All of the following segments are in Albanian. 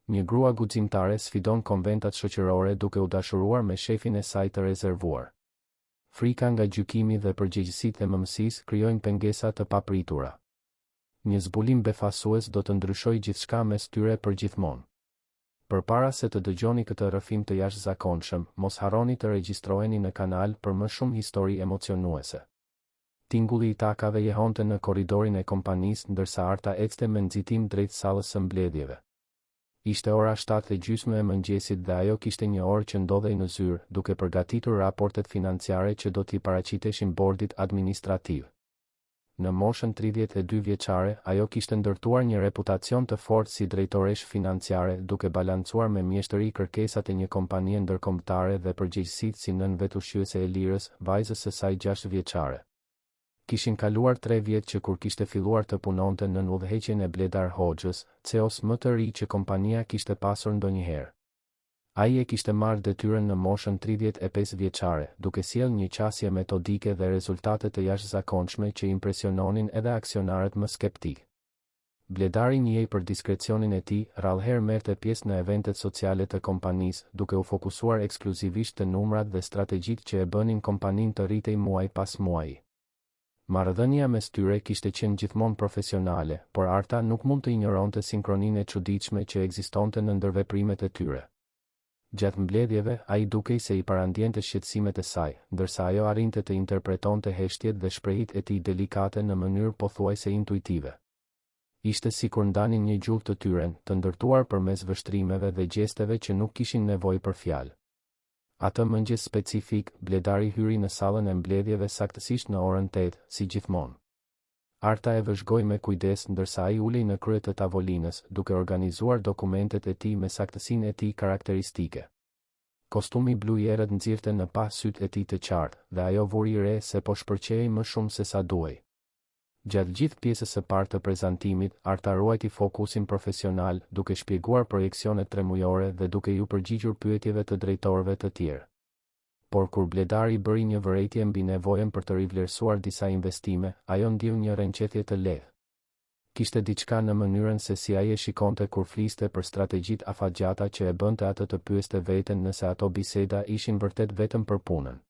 Një grua guximtare sfidon konventat shoqërore duke u dashuruar me shefin e saj të rezervuar. Frika nga gjykimi dhe përgjegjësitë e mëmësisë krijojnë pengesa të papritura. Një zbulim befasues do të ndryshojë gjithçka mes tyre përgjithmonë. Përpara se të dëgjoni këtë rrëfim të jashtëzakonshëm, mos harroni të regjistroheni në kanal për më shumë histori emocionuese. Tingulli i takave jehonte në korridorin e kompanisë ndërsa Arta ecte me nxitim drejt sallës së mbledhjeve. Ishte ora 7:30 e mëngjesit dhe ajo kishte një orë që ndodhej në zyrë, duke përgatitur raportet financiare që do t'i paraqiteshin bordit administrativ. Në moshën 32 vjeçare, ajo kishte ndërtuar një reputacion të fortë si drejtoresh financiare, duke balancuar me mjeshtëri kërkesat e një kompanie ndërkombëtare dhe përgjegjësitë si nën vetushjuese e Lirës, vajzës së saj 6 vjeçare. Kishin kaluar 3 vjet që kur kishte filluar të punonte në udhëheqjen e Bledar Hoxhës, CEO-s më të ri që kompania kishte pasur ndonjëherë. Ai e kishte marrë detyrën në moshën 35 vjeçare, duke sjellë një qasje metodike dhe rezultate të jashtëzakonshme që impresiononin edhe aksionarët më skeptik. Bledari njihej për diskrecionin e tij, rrallëherë merrte pjesë në eventet sociale të kompanisë, duke u fokusuar ekskluzivisht te numrat dhe strategjitë që e bënin kompaninë të rritej muaj pas muaji. Marrëdhënia mes tyre kishte qenë gjithmonë profesionale, por Arta nuk mund të injoronte sinkroninë e çuditshme që ekzistonte në ndërveprimet e tyre. Gjatë mbledhjeve, ai dukej se I parandjente shqetësimet e saj, ndërsa ajo arrinte të interpretonte heshtjet dhe shprehjet e tij delikate në mënyrë pothuajse intuitive. Ishte sikur ndanin një gjuhë të tyren, të ndërtuar përmes vështrimeve dhe gjesteve që nuk kishin nevojë për fjalë. Atë mëngjes specifik, Bledari hyri në sallën e mbledhjeve saktësisht në orën 8, si gjithmonë. Arta e vëzhgoi me kujdes ndërsa ai ulej në krye të tavolinës, duke organizuar dokumentet e tij me saktësinë e tij karakteristike. Kostumi blu I errët nxirrte në pas sytë e tij të qartë, dhe ajo vuri re se po shpërqehej më shumë se sa duhej. Gjatë gjithë pjesës së parë të prezantimit, Arta ruajti fokusin profesional, duke shpjeguar projekcionet tremujore dhe duke ju përgjigjur pyetjeve të drejtorëve të tjerë. Por kur Bledari bëri një vërejtje mbi nevojën për të rivlerësuar disa investime, ajo ndjeu një rënqethje të lehtë. Kishte diçka në mënyrën se si ai e shikonte kur fliste për strategjitë afatgjata që e bënte atë të pyeste veten nëse ato biseda ishin vërtet vetëm për punën.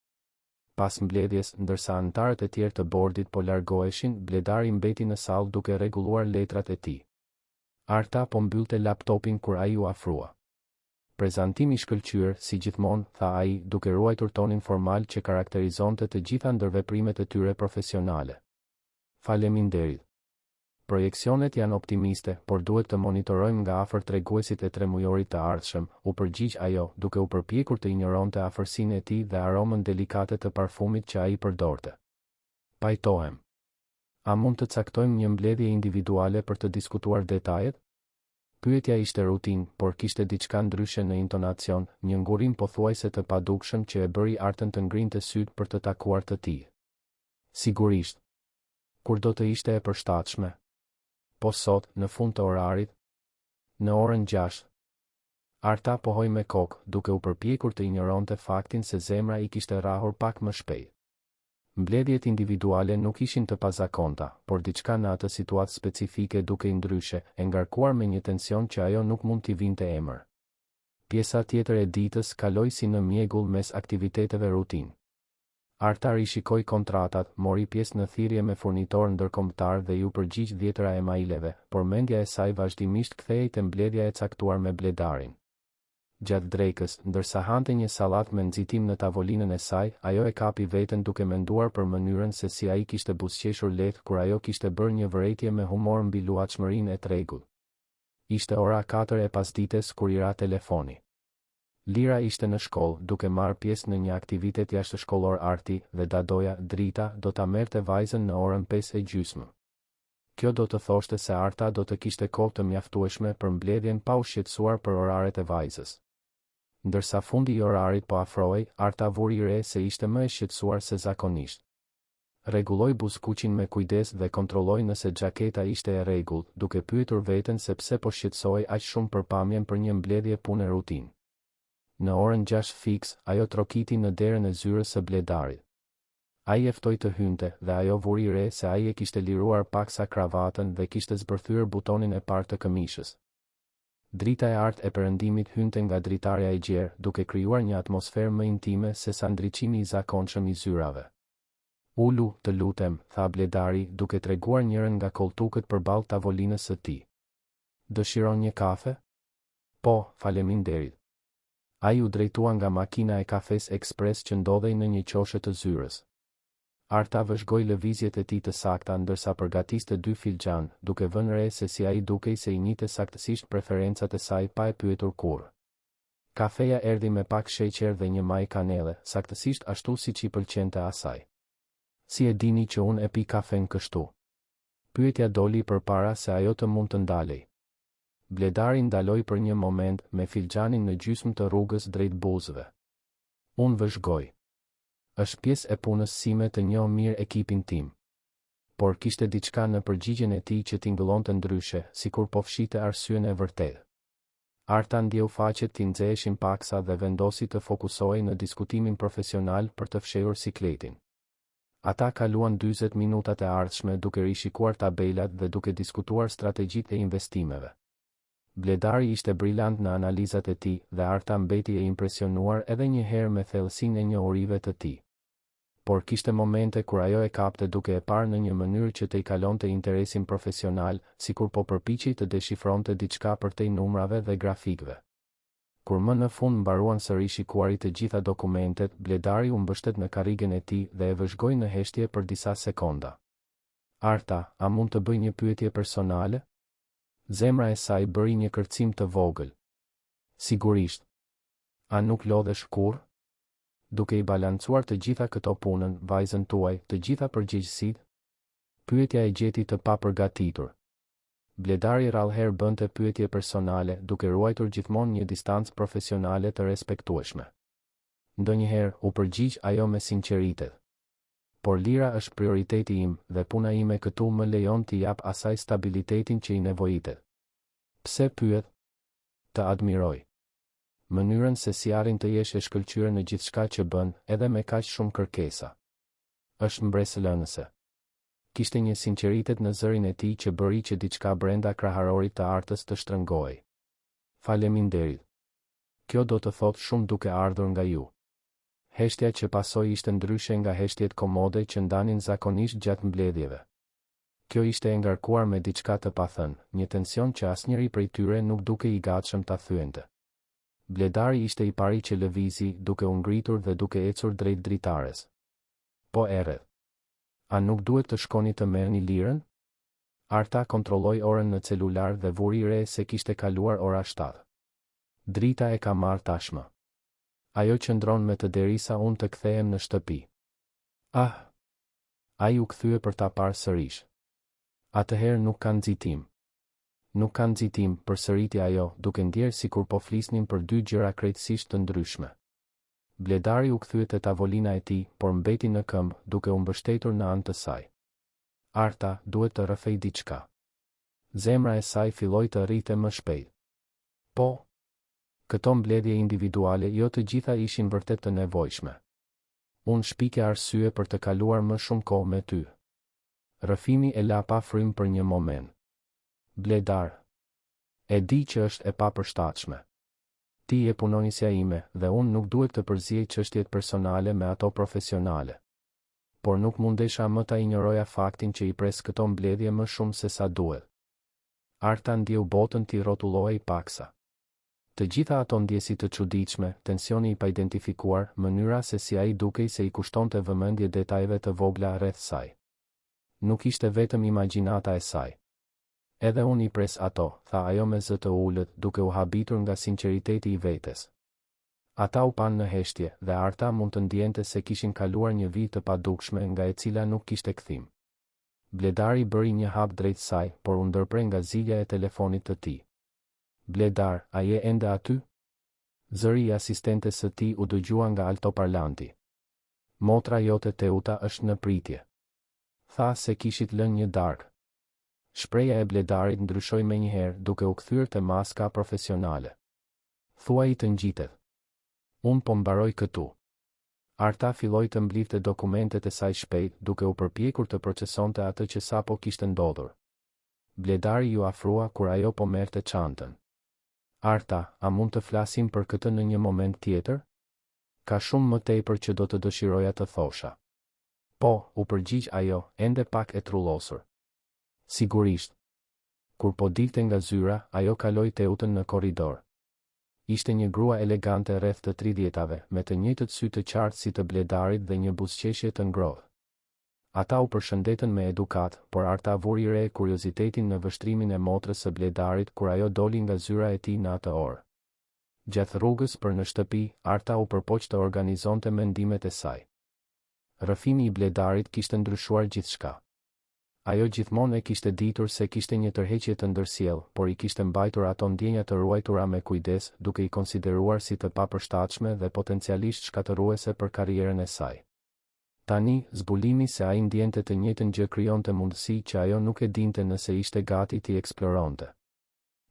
Pas mbledhjes, ndërsa anëtarët e tjerë të bordit po largoheshin, Bledari mbeti në sallë duke rregulluar letrat e tij. Arta po mbyllte laptopin kur ai u afrua. Prezantimi I shkëlqyer, si gjithmonë, tha ai, duke ruajtur tonin formal që karakterizonte të gjitha ndërveprimet e tyre profesionale. Faleminderit. Projekcionet janë optimiste, por duhet të monitorojmë nga afër treguesit e tremujorit të ardhshëm, u përgjigj ajo, duke u përpjekur të injoronte afërsinë e tij dhe aromën delikate të parfumit që ai përdorte. Pajtohem. A mund të caktojmë një mbledhje individuale për të diskutuar detajet? Pyetja ishte rutinë, por kishte diçka ndryshe në intonacion, një ngurim pothuajse të padukshëm që e bëri Artën të ngrinte syt për të takuar të tij. Sigurisht. Kur do të ishte e përshtatshme? Po sot, në fund të orarit? Në orën 6. Arta pohoi me kokë, duke u përpjekur të injoronte faktin se zemra I kishte rrahur pak më shpejt. Mbledhjet individuale nuk ishin të pazakonta, por diçka në atë situatë specifike dukej ndryshe, e ngarkuar me një tension që ajo nuk mund t'i vinte emër. Pjesa tjetër e ditës kaloi si në mjegull mes aktiviteteve rutinë. Arta rishikoi kontratat, mori pjesë në thirrje me furnitor ndërkombëtar dhe ju përgjigj 10 emaileve, por mendja e saj vazhdimisht kthehej te mbledhja e caktuar me Bledarin. Gjatë drekës, ndërsa hante një sallatë me nxitim në tavolinën e saj, ajo e kapi veten duke menduar për mënyrën se si ai kishte buzëqeshur lehtë kur ajo kishte bërë një vërejtje me humor mbi luhatshmërinë e tregut. Ishte ora 4 e pasdites kur I ra telefoni. Lira ishte në shkollë, duke marrë pjesë në një aktivitet jashtëshkollor arti, dhe Dadoja, drita, do ta merrte vajzën në orën 5:30. Kjo do të thoshte se Arta do të kishte kohë të mjaftueshme për mbledhjen pa u shqetësuar për oraret e vajzës. Ndërsa fundi I orarit po afrohej, Arta vuri re se ishte më e shqetësuar se zakonisht. Rregulloi buzëkuqin me kujdes dhe kontrolloi nëse xhaketa ishte e rregullt, duke pyetur veten se pse po shqetësohej aq shumë për pamjen për një mbledhje pune rutinë. Në orën 6 fiks, ajo trokiti në derën e zyrës së Bledarit. Ai e ftoi të hynte dhe ajo vuri re se ai e kishte liruar paksa kravatën dhe kishte zbërthyer butonin e parë të këmishës. Drita e artë e perëndimit hynte nga dritarja e gjerë, duke krijuar një atmosferë më intime se sa ndriçimi i zakonshëm i zyrave. Ulu, të lutem, tha Bledari, duke treguar njërin nga koltukët përballë tavolinës së tij. Dëshiron një kafe? Po, faleminderit. Ai u drejtua nga makina e kafes ekspres që ndodhej në një qoshe të zyrës. Arta vëzhgoi lëvizjet e tij të sakta ndërsa përgatiste 2 filxhan, duke vënë re se si ai dukej se i njihte saktësisht preferencat e saj pa e pyetur kurrë. Kafeja erdhi me pak sheqer dhe një maj kanelle, saktësisht ashtu siç i pëlqente asaj. Si e dini që unë e pi kafen kështu? Pyetja doli përpara se ajo të mund të ndalej. Bledari ndaloi për një moment me filxhanin në gjysmë të rrugës drejt buzëve. Unë vëzhgoj. Është pjesë e punës sime të njoh mirë ekipin tim. Por kishte diçka në përgjigjen e tij që tingëllonte ndryshe, sikur po fshinte arsyen e vërtetë. Arta ndjeu faqet t'i nxeheshin paksa dhe vendosi të fokusohej në diskutimin profesional për të fshehur sikletin. Ata kaluan 40 minutat e ardhshme duke rishikuar tabelat dhe duke diskutuar strategjitë e investimeve. Bledari ishte brillant në analizat e tij dhe Arta mbeti e impresionuar edhe një herë me thellësinë e njohurive të tij. Por kishte momente kur ajo e kapte duke e parë në një mënyrë që të i kalonte interesin profesional, sikur po përpiqej të deshifronte diçka përtej numrave dhe grafikëve. Kur më në fund mbaruan së rishikuarit të gjitha dokumentet, Bledari u mbështet në karrigen e tij dhe e vëzhgoi në heshtje për disa sekonda. Arta, a mund të bëj një pyetje personale? Zemra e saj bëri një kërcim të vogël. Sigurisht. A nuk lodhesh kurrë? Duke i balancuar të gjitha këto punën, vajzën tuaj, të gjitha përgjegjësitë? Pyetja e gjeti të papërgatitur. Bledari rrallëherë bënte pyetje personale, duke ruajtur gjithmonë një distancë profesionale të respektueshme. Ndonjëherë u përgjigj ajo me sinqeritet. Por lira është prioriteti im dhe puna ime këtu më lejon t'i jap asaj stabilitetin që i nevojitet. Pse pyet? Të admiroj. Mënyrën se si arrin të jesh e shkëlqyer në gjithçka që bën, edhe me kaq shumë kërkesa. Është mbresëlënëse. Kishte një sinqeritet në zërin e tij që bëri që diçka brenda kraharorit të Artës të shtrëngohej. Faleminderit. Kjo do të thotë shumë duke ardhur nga ju. Heshtja që pasoi ishte ndryshe nga heshtjet komode që ndanin zakonisht gjatë mbledhjeve. Kjo ishte e ngarkuar me diçka të pathënë, një tension që asnjëri prej tyre nuk duke i gatshëm ta thyente. Bledari ishte i pari që lëvizi, duke u ngritur dhe duke ecur drejt dritares. Po errët. A nuk duhet të shkoni të merrni lirën? Arta kontrolloi orën në celular dhe vuri re se kishte kaluar ora 7. Drita e ka marrë tashmë. Ajo qëndron me të derisa unë të kthehem në shtëpi. Ah! Ai u kthye për ta parë sërish. Atëherë nuk ka nxitim. Nuk ka nxitim, përsëriti ajo, duke ndjerë sikur po flisnin për 2 gjëra krejtësisht të ndryshme. Bledari u kthye te tavolina e tij, por mbeti në këmbë, duke u mbështetur në anë të saj. Arta, duhet të rrëfej diçka. Zemra e saj filloi të rrite më shpejt. Po, këto mbledhje individuale jo të gjitha ishin vërtet të nevojshme. Unë shpike arsye për të kaluar më shumë kohë me ty. Rrëfimi e la pa frym për një moment. Bledar. E di që është e papërshtatshme. Ti e punonisja ime dhe unë nuk duhet të përziej çështjet personale me ato profesionale. Por nuk mundesha më ta injoroja faktin që i pres këto mbledhje më shumë se sa duhet. Arta ndjeu botën t'i rrotullohej paksa. Të gjitha ato ndjesi të çuditshme, tensioni i pa identifikuar, mënyra se si ai dukej se i kushtonte vëmendje detajeve të vogla rreth saj. Nuk ishte vetëm imagjinata e saj. Edhe unë i pres ato, tha ajo me zë të ulët, duke u habitur nga sinqeriteti i vetes. Ata u panë në heshtje, dhe Arta mund të ndjente se kishin kaluar një vit të padukshme nga e cila nuk kishte kthim. Bledari bëri një hap drejt saj, por u ndërprej nga zilja e telefonit të tij. Bledar, a je ende aty? Zëri i asistentes së tij u dëgjua nga altoparlanti. Motra jote Teuta është në pritje. Tha se kishit lënë një darkë. Shpreja e Bledarit ndryshoi menjëherë, duke u kthyer te maska profesionale. Thuaj të ngjitet. Unë po mbaroj këtu. Arta filloi të mblidhte dokumentet e saj shpejt, duke u përpjekur të procesonte atë që sapo kishte ndodhur. Bledari ju afrua kur ajo po merrte çantën. Arta, a mund të flasim për këtë në një moment tjetër? Ka shumë më tepër që do të dëshiroja të thosha. Po, u përgjigj ajo, ende pak e trullosur. Sigurisht. Kur po dilte nga zyra, ajo kaloi Teutën në korridor. Ishte një grua elegante rreth të 30-tave, me të njëjtët sy të qartë si të Bledarit dhe një buzëqeshje të ngrohtë. Ata u përshëndetën me edukat, por Arta vuri re kuriozitetin në vështrimin e motrës së Bledarit kur ajo doli nga zyra e tij në atë orë. Gjatë rrugës për në shtëpi, Arta u përpoq të organizonte mendimet e saj. Rrëfimi i Bledarit kishte ndryshuar gjithçka. Ajo gjithmonë e kishte ditur se kishte një tërheqje të ndërsjellë, por i kishte mbajtur ato ndjenja të ruajtura me kujdes, duke i konsideruar si të papërshtatshme dhe potencialisht shkatërruese për karrierën e saj. Tani, zbulimi se ai ndjente të njëjtën gjë krijonte mundësi që ajo nuk e dinte nëse ishte gati t'i eksploronte.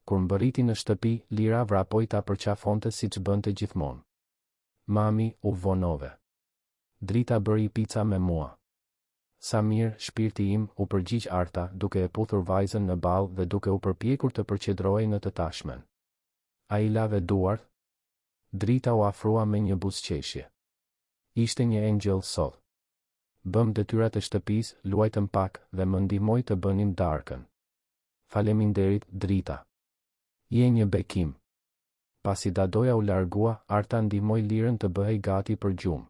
Kur mbërriti në shtëpi, Lira vrapoi ta përqafonte siç bënte gjithmonë. Mami, u vonove. Drita bëri pica me mua. Sa mirë, shpirti im, u përgjigj Arta, duke e puthur vajzën në ballë dhe duke u përpjekur të përqendrohej në të tashmen. Ai lave duart. Drita u afrua me një buzëqeshje. Ishte një engjëll sot. Bëm detyrat e shtëpisë, luajtëm pak dhe më ndihmoi të bënim darkën. Faleminderit, Drita. Je një bekim. Pasi Dadoja u largua, Arta ndihmoi Lirën të bëhej gati për gjumë.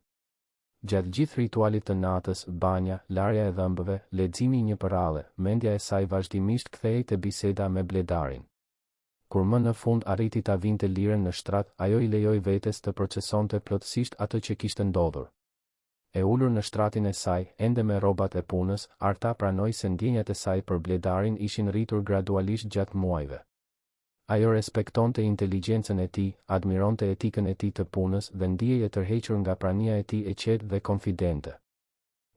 Gjatë gjithë ritualit të natës, banja, larja e dhëmbëve, leximi i një përrale, mendja e saj vazhdimisht kthehej te biseda me Bledarin. Kur më në fund arriti ta vinte Lirën në shtrat, ajo i lejoi vetes të procesonte plotësisht atë që kishte ndodhur. E ulur në shtratin e saj, ende me rrobat e punës, Arta pranoi se ndjenjat e saj për Bledarin ishin rritur gradualisht gjatë muajve. Ajo respektonte inteligjencën e tij, admironte etikën e tij të punës dhe ndihej e tërhequr nga prania e tij e qetë dhe konfidente.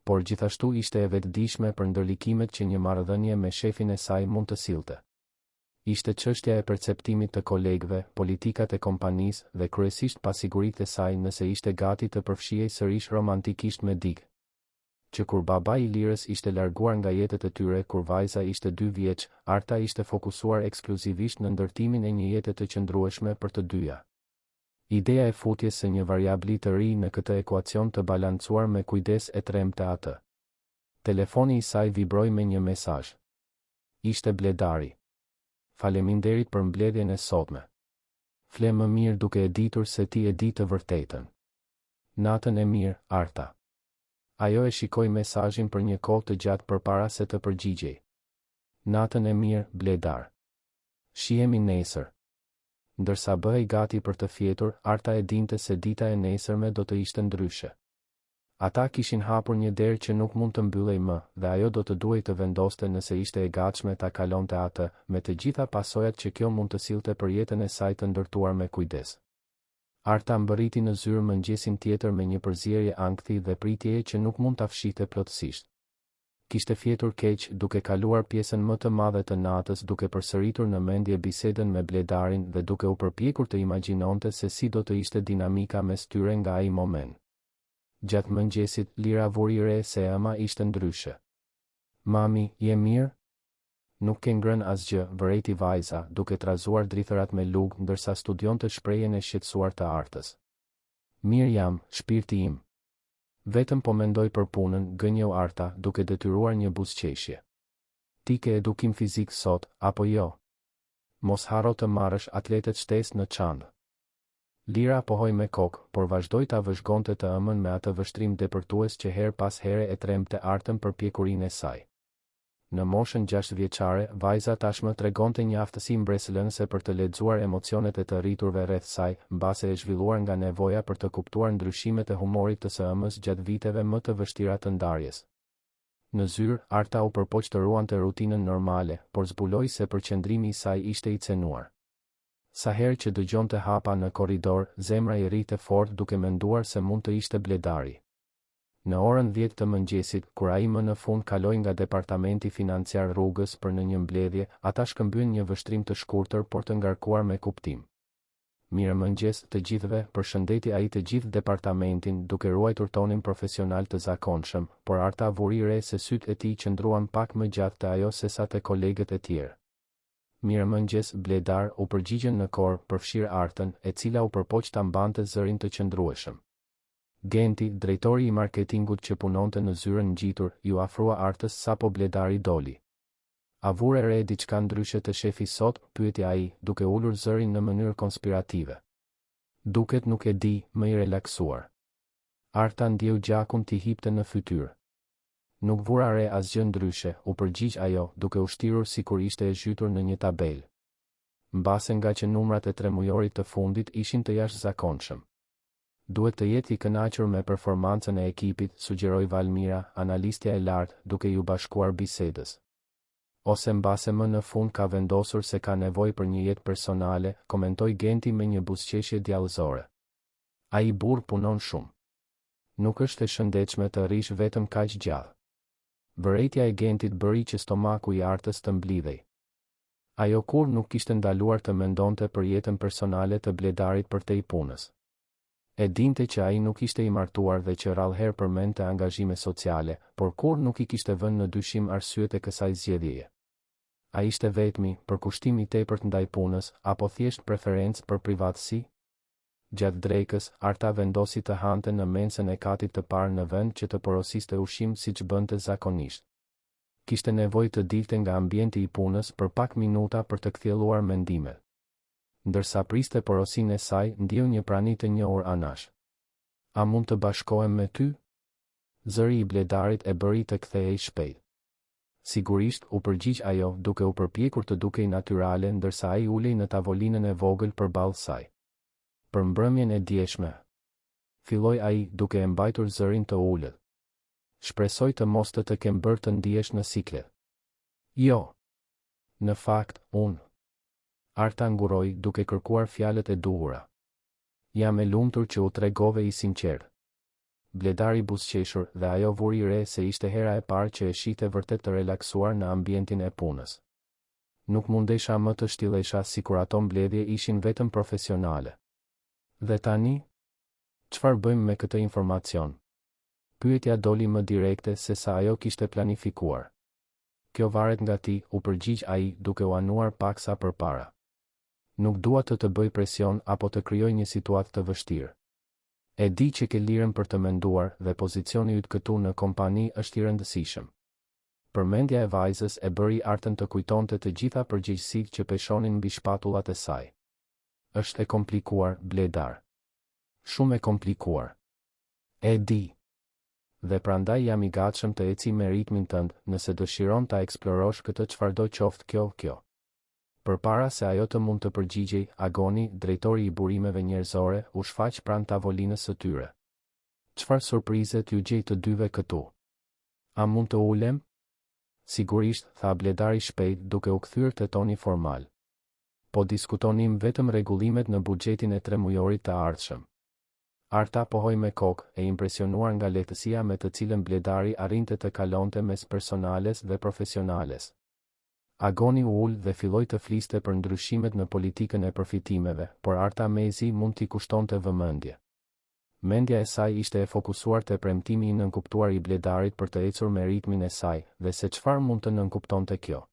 Por gjithashtu ishte e vetëdijshme për ndërlikimet që një marrëdhënie me shefin e saj mund të sillte. Ishte çështja e perceptimit të kolegëve, politikat e kompanisë dhe kryesisht pasiguritë e saj nëse ishte gati të përfshihej sërish romantikisht me Dik. Që kur babai i Lirës ishte larguar nga jetët e tyre kur vajza ishte 2 vjeç, Arta ishte fokusuar ekskluzivisht në ndërtimin e një jete të qëndrueshme për të dyja. Ideja e futjes së një variabli të ri në këtë ekuacion të balancuar me kujdes e tremte atë. Telefoni i saj vibroi me një mesazh. Ishte Bledari. Faleminderit për mbledhjen e sotme. Fle më mirë duke e ditur se ti e di të vërtetën. Natën e mirë, Arta. Ajo e shikoi mesazhin për një kohë të gjatë përpara se të përgjigjej. Natën e mirë, Bledar. Shihemi nesër. Ndërsa bëhej gati për të fjetur, Arta e dinte se dita e nesërme do të ishte ndryshe. Ata kishin hapur një derë që nuk mund të mbyllej më, dhe ajo do të duhej të vendoste nëse ishte e gatshme ta kalonte atë, me të gjitha pasojat që kjo mund të sillte për jetën e saj të ndërtuar me kujdes. Arta mbërriti në zyrë mëngjesin tjetër me një përzierje ankthi dhe pritjeje që nuk mund ta fshihte plotësisht. Kishte fjetur keq, duke kaluar pjesën më të madhe të natës duke përsëritur në mendje bisedën me Bledarin dhe duke u përpjekur të imagjinonte se si do të ishte dinamika mes tyre nga ai moment. Gjatë mëngjesit, Lira vuri re se ema ishte ndryshe. Mami, je mirë? Nuk ke ngrënë asgjë, vërejti vajza, duke trazuar drithërat me lugë ndërsa studionte shprehjen e shqetësuar të Artës. Mirë jam, shpirti im. Vetëm po mendoj për punën, gënjeu Arta, duke detyruar një buzëqeshje. Ti ke edukim fizik sot, apo jo? Mos harro të marrësh atletet shtesë në çantë. Lira pohoi me kokë, por vazhdoi ta vëzhgonte të ëmën me atë vështrim depërtues që her pas here e tremte Artën për pjekurinë e saj. Në moshën 6 vjeçare, vajza tashmë tregonte një aftësi mbresëlënëse për të lexuar emocionet e të rriturve rreth saj, mbase e zhvilluar nga nevoja për të kuptuar ndryshimet e humorit të së ëmës gjatë viteve më të vështira të ndarjes. Në zyrë, Arta u përpoq të ruante rutinën normale, por zbuloi se përqendrimi i saj ishte i cenuar. Sa herë që dëgjonte hapa në korridor, zemra i rrite fort duke menduar se mund të ishte Bledari. Në orën 10 të mëngjesit, kur ai më në fund kaloi nga departamenti financiar rrugës për në një mbledhje, ata shkëmbyen një vështrim të shkurtër por të ngarkuar me kuptim. Mirëmëngjes të gjithëve, përshëndeti ai të gjithë departamentin duke ruajtur tonin profesional të zakonshëm, por Arta vuri re se sytë e tij qëndruan pak më gjatë te ajo se sa te kolegët e tjerë. Mirëmëngjes, Bledar, u përgjigjen në kor, përfshirë Artën, e cila u përpoq ta mbante zërin të qëndrueshëm. Genti, drejtori i marketingut që punonte në zyrën ngjitur, ju afrua Artës sapo Bledari doli. A vure re diçka ndryshe të shefi sot, pyeti ai, duke ulur zërin në mënyrë konspirative. Duket nuk e di, më i relaksuar. Arta ndjeu gjakun t'i hipte në fytyrë. Nuk vura re asgjë ndryshe, u përgjigj ajo, duke u shtirur sikur ishte e zhytur në një tabelë. Mbase nga që numrat e tremujorit të fundit ishin të jashtëzakonshëm. Duhet të jetë i kënaqur me performancën e ekipit, sugjeroi Valmira, analistja e lartë, duke ju bashkuar bisedës. Ose mbase më në fund ka vendosur se ka nevojë për një jetë personale, komentoi Genti me një buzëqeshje djallëzore. Ai burr punon shumë. Nuk është e shëndetshme të rish vetëm kaq gjallë. Vërejtja e Gentit bëri që stomaku i Artës të mblidhej. Ajo kur nuk kishte ndaluar të mendonte për jetën personale të Bledarit përtej punës. E dinte që ai nuk ishte i martuar dhe që rrallëherë përmendte angazhime sociale, por kur nuk i kishte vënë në dyshim arsyet e kësaj zgjedhjeje. A ishte vetmi, për kushtim i tepërt ndaj punës, apo thjesht preferencë për privatësi? Gjatë drekës, Arta vendosi të hante në mensën e katit të parë në vend që të porosiste ushqim siç bënte zakonisht. Kishte nevojë të dilte nga ambienti i punës për pak minuta për të kthjelluar mendimet. Ndërsa priste porosinë e saj, ndjeu një prani të njohur anash. A mund të bashkohem me ty? Zëri i Bledarit e bëri të kthehej shpejt. Sigurisht, u përgjigj ajo, duke u përpjekur të dukej natyrale ndërsa ai ulej në tavolinën e vogël përballë saj. Për mbrëmjen e dieshme, filloi ai, duke e mbajtur zërin të ulët. Shpresoj të mos të kem bërë të ndihesh në siklet. Jo. Në fakt, unë. Arta nguroi, duke kërkuar fjalët e duhura. Jam e lumtur që u tregove i sinqert. Bledari buzëqeshur dhe ajo vuri re se ishte hera e parë që e shihte vërtet të relaksuar në ambientin e punës. Nuk mundesha më të shtillesha sikur ato mbledhje ishin vetëm profesionale. Dhe tani? Çfarë bëjmë me këtë informacion? Pyetja doli më direkte se sa ajo kishte planifikuar. Kjo varet nga ti, u përgjigj ai, duke u anuar paksa përpara. Nuk dua të bëj presion apo të krijoj një situatë të vështirë. E di që ke lirën për të menduar dhe pozicioni yt këtu në kompani është i rëndësishëm. Përmendja e vajzës e bëri Artën të kujtonte të gjitha përgjegjësitë që peshonin mbi shpatullat e saj. Është e komplikuar, Bledar. Shumë e komplikuar. E di. Dhe prandaj jam i gatshëm të eci me ritmin tënd, nëse dëshiron ta eksplorosh këtë çfarëdo qoftë kjo. Përpara se ajo të mund të përgjigjej, Agoni, drejtori i burimeve njerëzore, u shfaq pranë tavolinës së tyre. Çfarë surprize t'ju gjej të dyve këtu? A mund të ulem? Sigurisht, tha Bledari shpejt, duke u kthyer te toni formal. Po diskutonim vetëm rregullimet në buxhetin e tremujorit të ardhshëm. Arta pohoi me kokë, e impresionuar nga lehtësia me të cilën Bledari arrinte të kalonte mes personales dhe profesionales. Agoni u ul dhe filloi të fliste për ndryshimet në politikën e përfitimeve, por Arta mezi mund t'i kushtonte vëmendje. Mendja e saj ishte e fokusuar te premtimi i nënkuptuar i Bledarit për të ecur me ritmin e saj, dhe se çfarë mund të nënkuptonte kjo.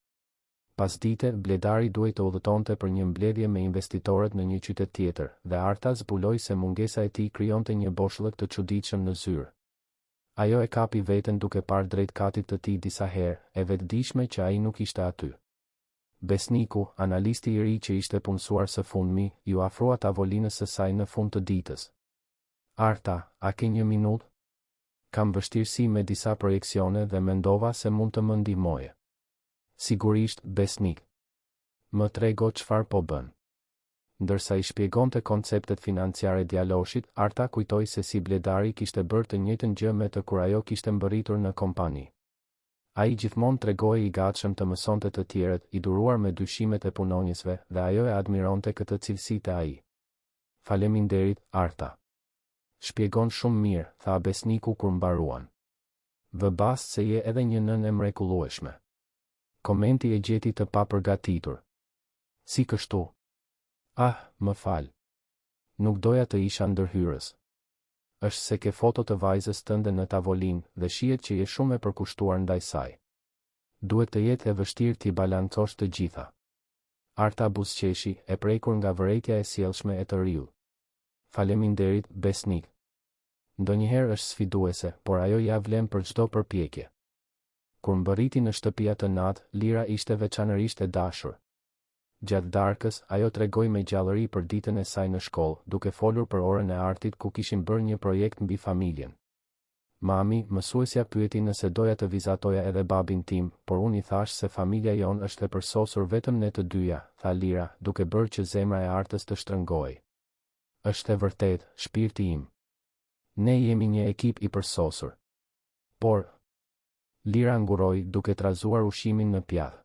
Pasdite, Bledari duhej të udhëtonte për një mbledhje me investitorët në një qytet tjetër, dhe Arta zbuloi se mungesa e tij krijonte një boshllëk të çuditshëm në zyrë. Ajo e kapi veten duke parë drejt katit të tij disa herë, e vetëdijshme që ai nuk ishte aty. Besniku, analisti i ri që ishte punësuar së fundmi, ju afrua tavolinës së saj në fund të ditës. Arta, a ke një minutë? Kam vështirësi me disa projekcione dhe mendova se mund të më ndihmoje. Sigurisht, besnik. Më trego çfarë po bën. Ndërsa i shpjegonte konceptet financiare djaloshit, Arta kujtoi se si Bledari kishte bërë të njëjtën gjë me të kur ajo kishte mbërritur në kompani. Ai gjithmonë tregoi i gatshëm të mësonte të tjerët, i duruar me dyshimet e punonjësve, dhe ajo e admironte këtë cilësi te ai. Faleminderit, Arta. Shpjegon shumë mirë, tha besniku kur mbaruan. Vë bast se je edhe një nën e mrekullueshme. Komenti e gjeti të papërgatitur. Si kështu? Ah, më fal. Nuk doja të isha ndërhyrës. Është se ke foto të vajzës tënde në tavolinë dhe shihet që je shumë e përkushtuar ndaj saj. Duhet të jetë e vështirë t'i balancosh të gjitha. Arta buzëqeshi, e prekur nga vërejtja e sjellshme e të riu. Faleminderit, besnik. Ndonjëherë është sfiduese, por ajo ja vlen për çdo përpjekje. Kur mbërriti në shtëpia të natë, Lira ishte veçanërisht e dashur. Gjatë darkës, ajo tregoi me gjallëri për ditën e saj në shkollë, duke folur për orën e artit ku kishin bërë një projekt mbi familjen. Mami, mësuesja pyeti nëse doja të vizatoja edhe babin tim, por unë i thash se familja jon është e përsosur vetëm ne të dyja, tha Lira, duke bërë që zemra e Artës të shtrëngohej. Është e vërtet, shpirti im. Ne jemi një ekip i përsosur. Por, Lira nguroi duke trazuar ushimin në pjath.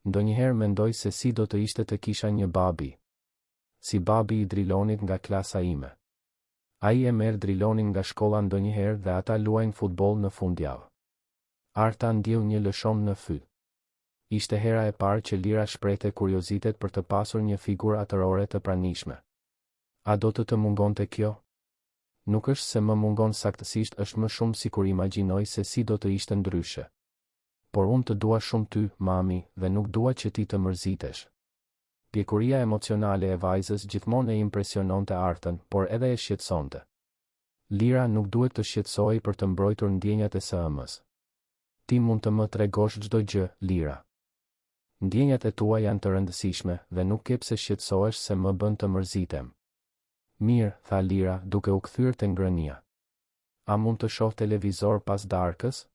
Ndonjëherë mendoj se si do të ishte të kisha një babi. Si babi i Drilonit nga klasa ime. Ai e merr Drilonin nga shkolla ndonjëherë dhe ata luajnë futboll në fundjavë. Arta ndjell një lëshon në fyt. Ishte hera e parë që Lira shprehte kuriozitet për të pasur një figurë atërore të pranishme. A do të mungonte kjo? Nuk është se më mungon saktësisht, është më shumë si kur imagjinoj se si do të ishte ndryshe. Por unë të dua shumë ty, mami, dhe nuk dua që ti të mërzitesh. Pjekuria emocionale e vajzës gjithmonë e impresiononte Artën, por edhe e shqetësonte. Lira nuk duhet të shqetësohej për të mbrojtur ndjenjat e së ëmës. Ti mund të më tregosh çdo gjë, Lira. Ndjenjat e tua janë të rëndësishme dhe nuk ke pse shqetësohesh se më bën të mërzitem. Mirë, tha Lira, duke u kthyer te ngrënia. A mund të shoh televizor pas darkës?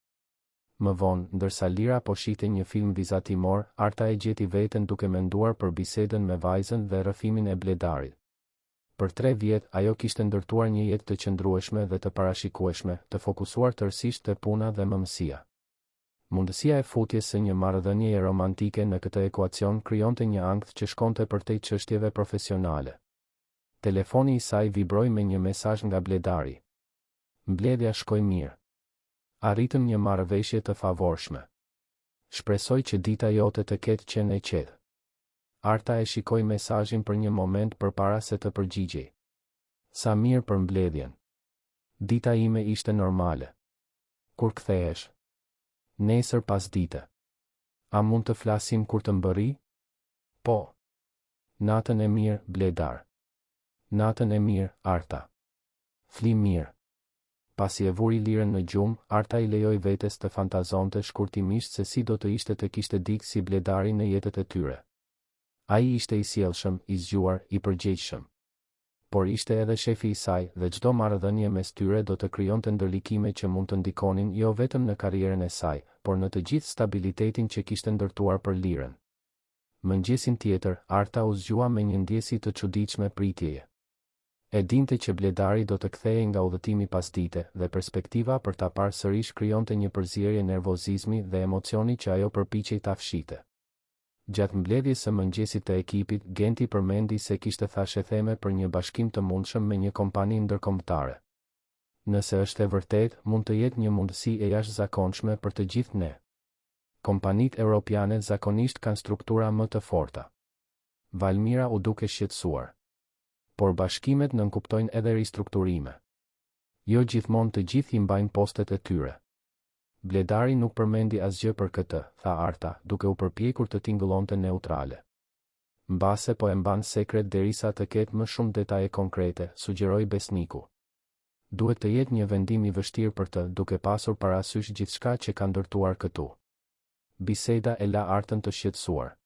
Më vonë, ndërsa Lira po shihte një film vizatimor, Arta e gjeti veten duke menduar për bisedën me vajzën dhe rrëfimin e Bledarit. Për 3 vjet, ajo kishte ndërtuar një jetë të qëndrueshme dhe të parashikueshme, të fokusuar tërësisht te puna dhe mëmësia. Mundësia e futjes së një marrëdhënieje romantike në këtë ekuacion krijonte një ankth që shkonte përtej çështjeve profesionale. Telefoni i saj vibroi me një mesazh nga Bledari. Mbledhja shkoi mirë. Arritëm një marrëveshje të favorshme. Shpresoj që dita jote të ketë qenë e qetë. Arta e shikoi mesazhin për një moment përpara se të përgjigjej. Sa mirë për mbledhjen. Dita ime ishte normale. Kur kthehesh? Nesër pas dite. A mund të flasim kur të mbërri? Po. Natën e mirë, Bledar. Natën e mirë, Arta. Fli mirë. Pasi e vuri Lirën në gjumë, Arta i lejoi vetes të fantazonte shkurtimisht se si do të ishte të kishte dikë si Bledari në jetët e tyre. Ai ishte i sjellshëm, i zgjuar, i përgjegjshëm. Por ishte edhe shefi i saj dhe çdo marrëdhënie mes tyre do të krijonte ndërlikime që mund të ndikonin jo vetëm në karrierën e saj, por në të gjithë stabilitetin që kishte ndërtuar për Lirën. Mëngjesin tjetër, Arta u zgjua me një ndjesi të çuditshme pritjeje. E dinte që Bledari do të kthehej nga udhëtimi pasdite dhe perspektiva për ta parë sërish krijonte një përzierje nervozizmi dhe emocioni që ajo përpiqej ta fshite. Gjatë mbledhjes së mëngjesit të ekipit, Genti përmendi se kishte thashë theme për një bashkim të mundshëm me një kompani ndërkombëtare. Nëse është e vërtet, mund të jetë një mundësi e jashtëzakonshme për të gjithë ne. Kompanitë europiane zakonisht kanë struktura më të forta. Valmira u duke shqetësuar. Por bashkimet nënkuptojnë edhe ristrukturime. Jo gjithmonë të gjithë i mbajnë postet e tyre. Bledari nuk përmendi asgjë për këtë, tha Arta, duke u përpjekur të tingëllonte neutrale. Mbase po e mban sekret derisa të ketë më shumë detaje konkrete, sugjeroi Besniku. Duhet të jetë një vendim i vështirë për të, duke pasur parasysh gjithçka që ka ndërtuar këtu. Biseda e la Artën të shqetësuar.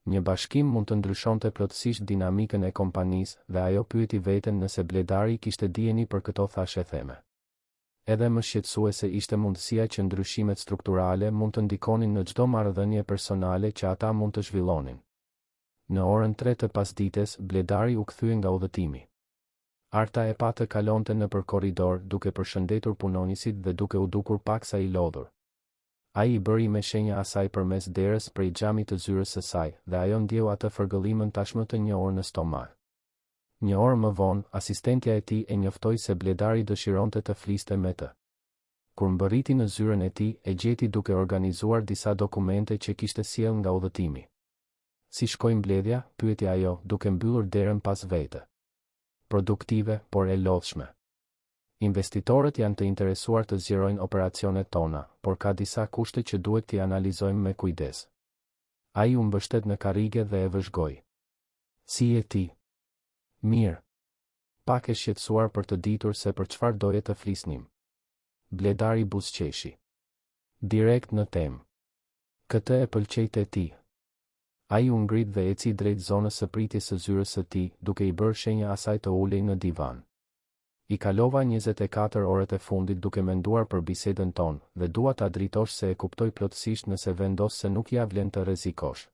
Një bashkim mund të ndryshonte plotësisht dinamikën e kompanisë dhe ajo pyeti veten nëse Bledari kishte dijeni për këto thashë theme. Edhe më shqetësuese ishte mundësia që ndryshimet strukturale mund të ndikonin në çdo marrëdhënie personale që ata mund të zhvillonin. Në orën 3 të pasdites, Bledari u kthye nga udhëtimi. Arta e pa të kalonte nëpër korridor duke përshëndetur punonisit dhe duke u dukur paksa i lodhur. Ai i bëri me shenja asaj përmes derës prej xhamit të zyrës së saj dhe ajo ndjeu atë fërgëllimën tashmë të njohur në stomak. Një orë më vonë, asistentja e tij e njoftoi se Bledari dëshironte të fliste me të. Kur mbërriti në zyrën e tij, e gjeti duke organizuar disa dokumente që kishte sjell nga udhëtimi. Si shkoi mbledhja? Pyeti ajo, duke mbyllur derën pas vete. Produktive, por e lodhshme. Investitorët janë të interesuar të zgjerojnë operacionet tona, por ka disa kushte që duhet t'i analizojmë me kujdes. Ai u mbështet në karrige dhe e vëzhgoi. Si e ti? Mirë. Pak e shqetësuar për të ditur se për çfarë doje të flisnim. Bledari buzëqeshi. Direkt në temë. Këtë e pëlqejte ti. Ai u ngrit dhe eci drejt zonës së pritjes së zyrës së tij, duke i bërë shenja asaj të ulej në divan. I kalova 24 orët e fundit duke menduar për bisedën tonë, dhe dua ta dritosh se e kuptoj plotësisht nëse vendos se nuk ja vlen të rrezikosh.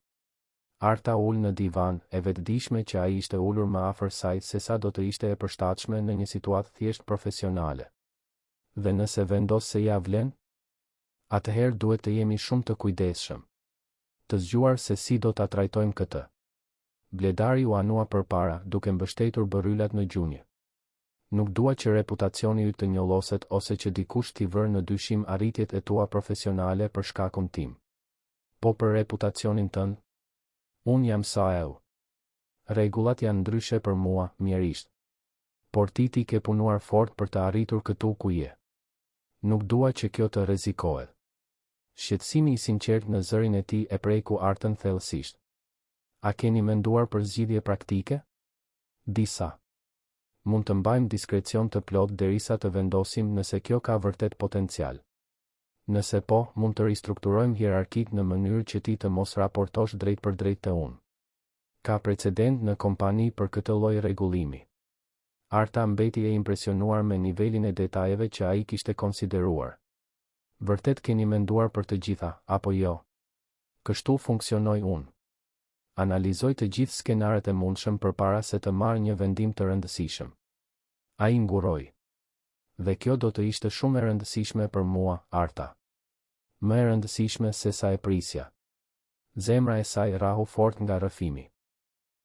Arta ul në divan, e vetëdijshme që ai ishte ulur më afër saj se sa do të ishte e përshtatshme në një situatë thjesht profesionale. Dhe nëse vendos se ja vlen, atëherë duhet të jemi shumë të kujdesshëm. Të zgjuar se si do ta trajtojmë këtë. Bledari u anua përpara, duke mbështetur bëryllat në gjunjë. Nuk dua që reputacioni yt të njolloset ose që dikush t'i vërë në dyshim arritjet e tua profesionale për shkakun tim. Po për reputacionin tënd, unë jam sa eu. Rregullat janë ndryshe për mua, mjerisht. Por ti ke punuar fort për të arritur këtu ku je. Nuk dua që kjo të rrezikohet. Shqetësimi i sinqert në zërin e tij e preku Artën thellësisht. A keni menduar për zgjidhje praktike? Disa. Mund të mbajmë diskrecion të plot derisa të vendosim nëse kjo ka vërtet potencial. Nëse po, mund të ristrukturojmë hierarkik në mënyrë që ti të mos raportosh drejt për drejt të unë. Ka precedent në kompani për këtë lloj rregullimi. Arta mbeti e impresionuar me nivelin e detajeve që ai kishte konsideruar. Vërtet keni menduar për të gjitha, apo jo? Kështu funksionoj unë. Analizoj të gjithë skenaret e mundshëm përpara se të marr një vendim të rëndësishëm. Ai nguroi. Dhe kjo do të ishte shumë e rëndësishme për mua, Arta. Më e rëndësishme se sa e prisja. Zemra e saj rahu fort nga rrëfimi.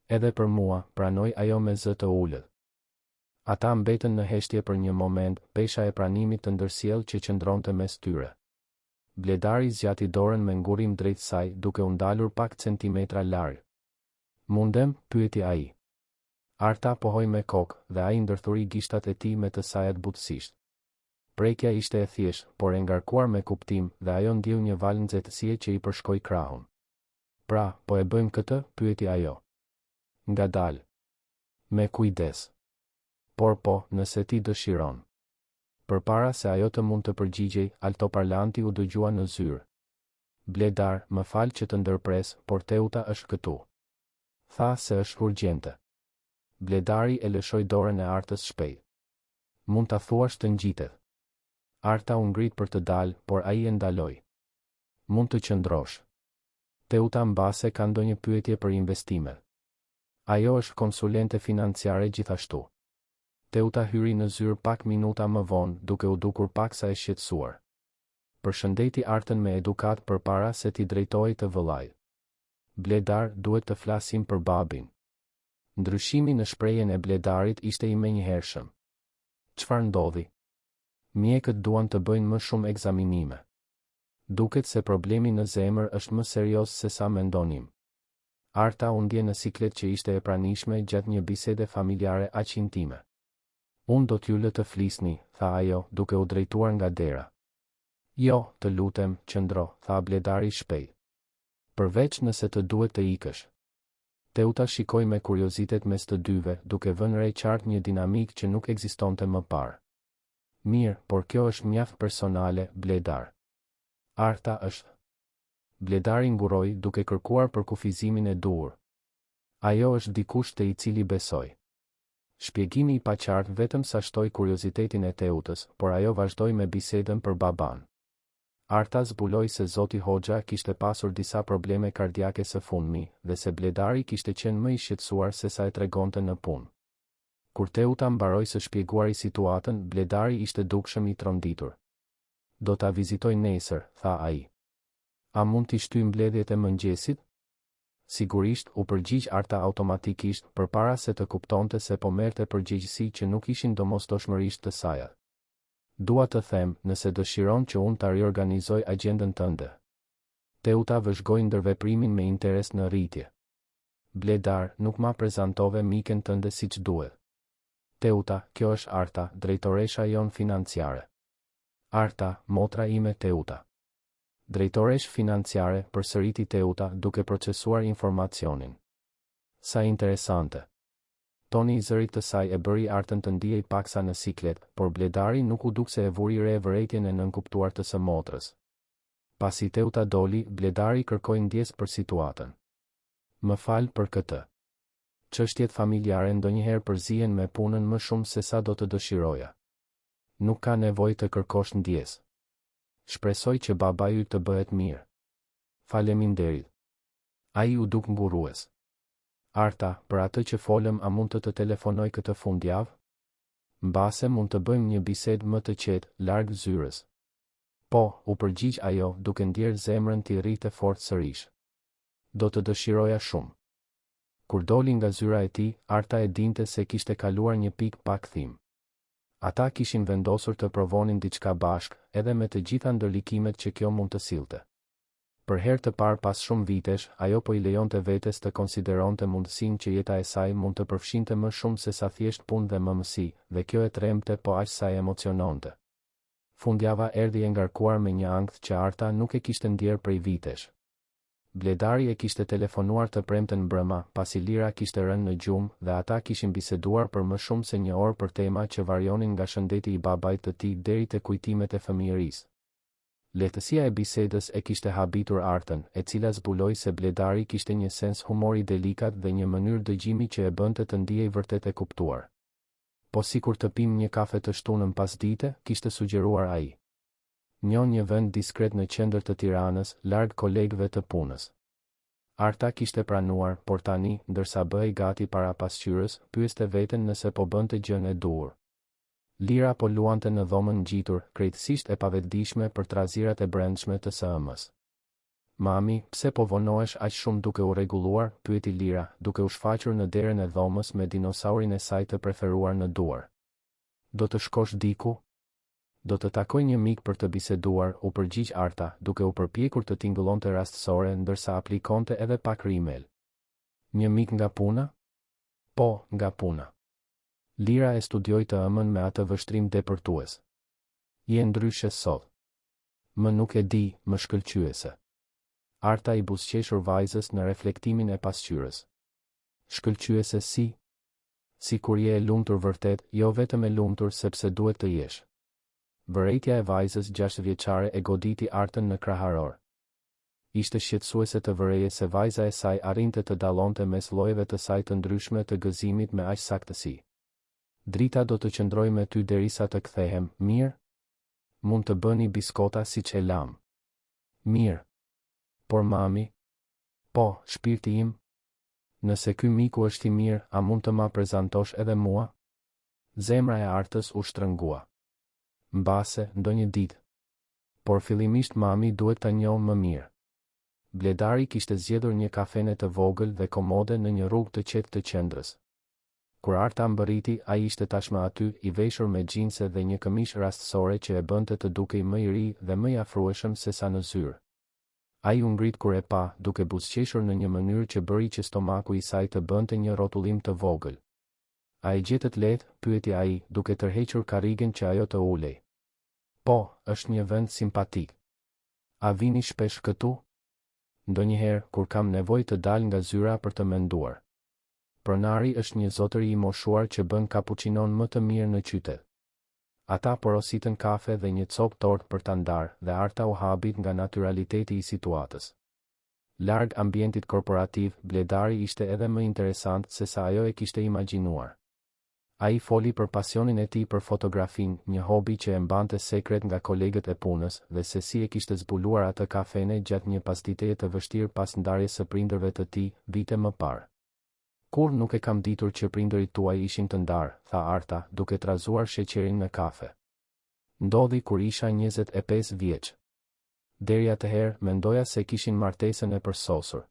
Edhe për mua, pranoi ajo me zë të ulët. Ata mbetën në heshtje për një moment, pesha e pranimit të ndërsjell që qëndronte mes tyre. Bledari zgjati dorën me ngurim drejt saj, duke u ndalur pak centimetra larg. Mundem, pyeti ai. Arta pohoi me kokë, dhe ai ndërthuri gishtat e tij me të sajat butësisht. Prekja ishte e thjeshtë, por e ngarkuar me kuptim, dhe ajo ndjeu një val nxehtësie që i përshkoi krahun. Pra, po e bëjmë këtë? Pyeti ajo. Ngadalë. Me kujdes. Por po, nëse ti dëshiron. Përpara se ajo të mund të përgjigjej, altoparlanti u dëgjua në zyrë. Bledar, më fal që të ndërpres, por Teuta është këtu. Tha se është urgjente. Bledari e lëshoi dorën e Artës shpejt. Mund ta thuash të ngjitet. Arta u ngrit për të dalë, por ai e ndaloi. Mund të qëndrosh. Teuta mbase ka ndonjë pyetje për investimet. Ajo është konsulente financiare gjithashtu. Teuta hyri në zyrë pak minuta më vonë, duke u dukur paksa e shqetësuar. Përshëndeti Artën me edukat përpara se t'i drejtohej të vëllait. Bledar, duhet të flasim për babin. Ndryshimi në shprehjen e Bledarit ishte i menjëhershëm. Çfarë ndodhi? Mjekët duan të bëjnë më shumë ekzaminime. Duket se problemi në zemër është më serioz se sa mendonim. Arta u ndje në siklet që ishte e pranishme gjatë një bisede familjare aq intime. Unë do t'ju lë të flisni, tha ajo, duke u drejtuar nga dera. Jo, të lutem, qëndro, tha Bledari shpejt. Përveç nëse të duhet të ikësh. Teuta shikoi me kuriozitet mes të dyve, duke vënë re qartë një dinamik që nuk ekzistonte më parë. Mirë, por kjo është mjaft personale, Bledar. Arta është. Bledari nguroi, duke kërkuar për kufizimin e duhur. Ajo është dikush te i cili besoj. Shpjegimi i paqartë vetëm sa shtoi kuriozitetin e Teutës, por ajo vazhdoi me bisedën për baban. Arta zbuloi se Zoti Hoxha kishte pasur disa probleme kardiake së fundmi, dhe se Bledari kishte qenë më i shqetësuar se sa e tregonte në punë. Kur Teuta mbaroi së shpjeguari situatën, Bledari ishte dukshëm i tronditur. Do ta vizitoj nesër, tha ai. A mund t'i shtyj mbledhjet e mëngjesit? Sigurisht, u përgjigj Arta automatikisht, përpara se të kuptonte se po merrte përgjegjësi që nuk ishin domosdoshmërisht të saj. Dua të them, nëse dëshiron që unë ta riorganizoj agjendën tënde. Teuta vëzhgoi ndërveprimin me interes në rritje. Bledar, nuk ma prezantove miken tënde siç duhet. Teuta, kjo është Arta, drejtoresha jon financiare. Arta, motra ime Teuta. Drejtoresh financiare, përsëriti Teuta duke procesuar informacionin. Sa interesante. Toni i zërit të saj e bëri Artën të ndiej paksa në siklet, por Bledari nuk u duk se e vuri re vërejtjen e nënkuptuar të së motrës. Pasi Teuta doli, Bledari kërkoi ndjes për situatën. Më fal për këtë. Çështjet familjare ndonjëherë përzihen me punën më shumë se sa do të dëshiroja. Nuk ka nevojë të kërkosh ndjes. Shpresoj që babai yt të bëhet mirë. Faleminderit. Ai u duk ngurues. Arta, për atë që folëm, a mund të telefonoj këtë fundjavë? Mbase mund të bëjmë një bisedë më të qetë, larg zyrës. Po, u përgjigj ajo, duke ndjerë zemrën t'i rritë fort sërish. Do të dëshiroja shumë. Kur doli nga zyra e tij, Arta e dinte se kishte kaluar një pikë pa kthim. Ata kishin vendosur të provonin diçka bashk, edhe me të gjitha ndërlikimet që kjo mund të sillte. Për herë të parë pas shumë vitesh, ajo po i lejonte vetes të konsideronte mundësinë që jeta e saj mund të përfshinte më shumë se sa thjesht punë dhe mëmësi, dhe kjo e tremte po aq sa e emociononte. Fundjava erdhi e ngarkuar me një ankth që Arta nuk e kishte ndjerë prej vitesh. Bledari e kishte telefonuar të premten mbrëma, pasi Lira kishte rënë në gjumë dhe ata kishin biseduar për më shumë se një orë për tema që varionin nga shëndeti i babait të tij deri te kujtimet e fëmijërisë. Lehtësia e bisedës e kishte habitur Artën, e cila zbuloi se Bledari kishte një sens humori delikat dhe një mënyrë dëgjimi që e bënte të ndihej vërtet e kuptuar. Po sikur të pim një kafe të shtunën pas dite, kishte sugjeruar ai. Njon një vend diskret në qendër të Tiranës, larg kolegëve të punës. Arta kishte pranuar, por tani, ndërsa bëhej gati para pasqyrës, pyeste veten nëse po bënte gjën e duhur. Lira po luante në dhomën ngjitur, krejtësisht e pavetëdijshme për trazirat e brendshme të së-ëmës. Mami, pse po vonohesh aq shumë duke u rregulluar? Pyeti Lira, duke u shfaqur në derën e dhomës me dinosaurin e saj të preferuar në duar. Do të shkosh diku? Do të takoj një mik për të biseduar, u përgjigj Arta, duke u përpjekur të tingëllonte rastësore ndërsa aplikonte edhe pak rimel. Një mik nga puna? Po, nga puna. Lira e studioi të ëmën me atë vështrim depërtues. Je ndryshe sot. Më nuk e di, më shkëlqyese. Arta i buzëqeshur vajzës në reflektimin e pasqyrës. Shkëlqyese si? Si kur je e lumtur vërtet, jo vetëm e lumtur sepse duhet të jesh. Vërejtja e vajzës 6 vjeçare e goditi Artën në kraharor. Ishte shqetësuese të vëreje se vajza e saj arrinte të dallonte mes llojeve të saj të ndryshme të gëzimit me aq saktësi. Drita do të qëndroj me ty derisa të kthehem, mirë? Mund të bëni biskota siç e lam. Mirë. Por mami? Po, shpirti im? Nëse ky miku është i mirë, a mund të ma prezantosh edhe mua? Zemra e Artës u shtrëngua. Mbase, ndonjë ditë. Por fillimisht mami duhet ta njohë më mirë. Bledari kishte zgjedhur një kafene të vogël dhe komode në një rrugë të qetë të qendrës. Kur Arta mbërriti, ai ishte tashmë aty, i veshur me xhinse dhe një këmishë rastësore që e bënte të dukej më i ri dhe më i afrueshëm se sa në zyrë. Ai u ngrit kur e pa, duke buzëqeshur në një mënyrë që bëri që stomaku i saj të bënte një rrotullim të vogël. A e gjetët lehtë? Pyeti ai, duke tërhequr karrigen që ajo të ulej. Po, është një vend simpatik. A vini shpesh këtu? Ndonjëherë, kur kam nevojë të dal nga zyra për të menduar. Pronari është një zotëri i moshuar që bën kapuçinon më të mirë në qytet. Ata porositën kafe dhe një copë tortë për ta ndarë dhe Arta u habit nga naturaliteti i situatës. Larg ambientit korporativ, Bledari ishte edhe më interesant se sa ajo e kishte imagjinuar. Ai foli për pasionin e tij për fotografin, një hobi që e mbante sekret nga kolegët e punës dhe se si e kishte zbuluar atë kafene gjatë një pasditeje të vështirë pas ndarjes së prindërve të tij vite më parë. Kur nuk e kam ditur që prindërit tuaj ishin të ndarë, tha Arta, duke trazuar sheqerin në kafe. Ndodhi kur isha 25 vjeç. Deri atëherë mendoja se kishin martesën e përsosur.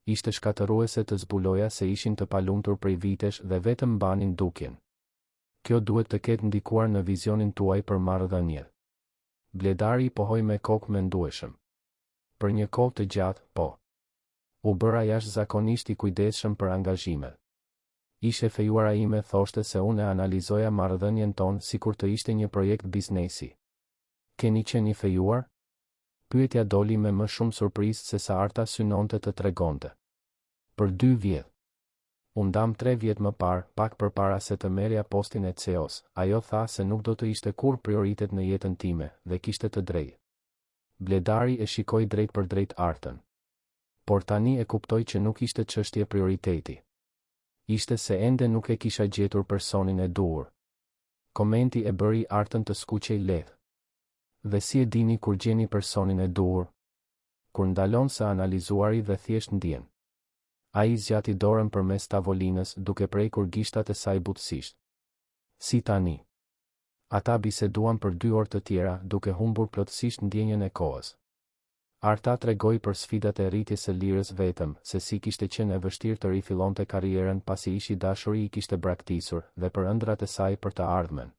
Ishte shkatëruese të zbuloja se ishin të palumtur prej vitesh dhe vetëm mbanin dukjen. Kjo duhet të ketë ndikuar në vizionin tuaj për marrëdhëniet. Bledari pohoi me kokë mendueshëm. Për një kohë të gjatë, po. U bëra jashtëzakonisht i kujdesshëm për angazhimet. Ishe fejuara ime thoshte se unë analizoja marrëdhënien tonë sikur të ishte një projekt biznesi. Keni qenë i fejuar? Pyetja doli me më shumë surprizë se sa Arta synonte të tregonte. Për 2 vjet. Unë dam 3 vjet më parë, pak përpara se të merrja postin e CEO-s, ajo tha se nuk do të ishte kur prioritet në jetën time, dhe kishte të drejtë. Bledari e shikoi drejt për drejt Artën. Por tani e kuptoi që nuk ishte çështje prioriteti. Ishte se ende nuk e kisha gjetur personin e duhur. Komenti e bëri Artën të skuqej lehtë. Dhe si e dini kur gjeni personin e duhur? Kur ndalon së analizuari dhe thjesht ndjen. Ai zgjati dorën përmes tavolinës duke prekur gishtat e saj butësisht. Si tani? Ata biseduan për 2 orë të tjera duke humbur plotësisht ndjenjen e kohës. Arta tregoi për sfidat e rritjes së lirës vetëm, se si kishte qenë e vështirë të rifillonte karrierën pasi ishi dashuri i kishte braktisur, dhe për ëndrat e saj për të ardhmen.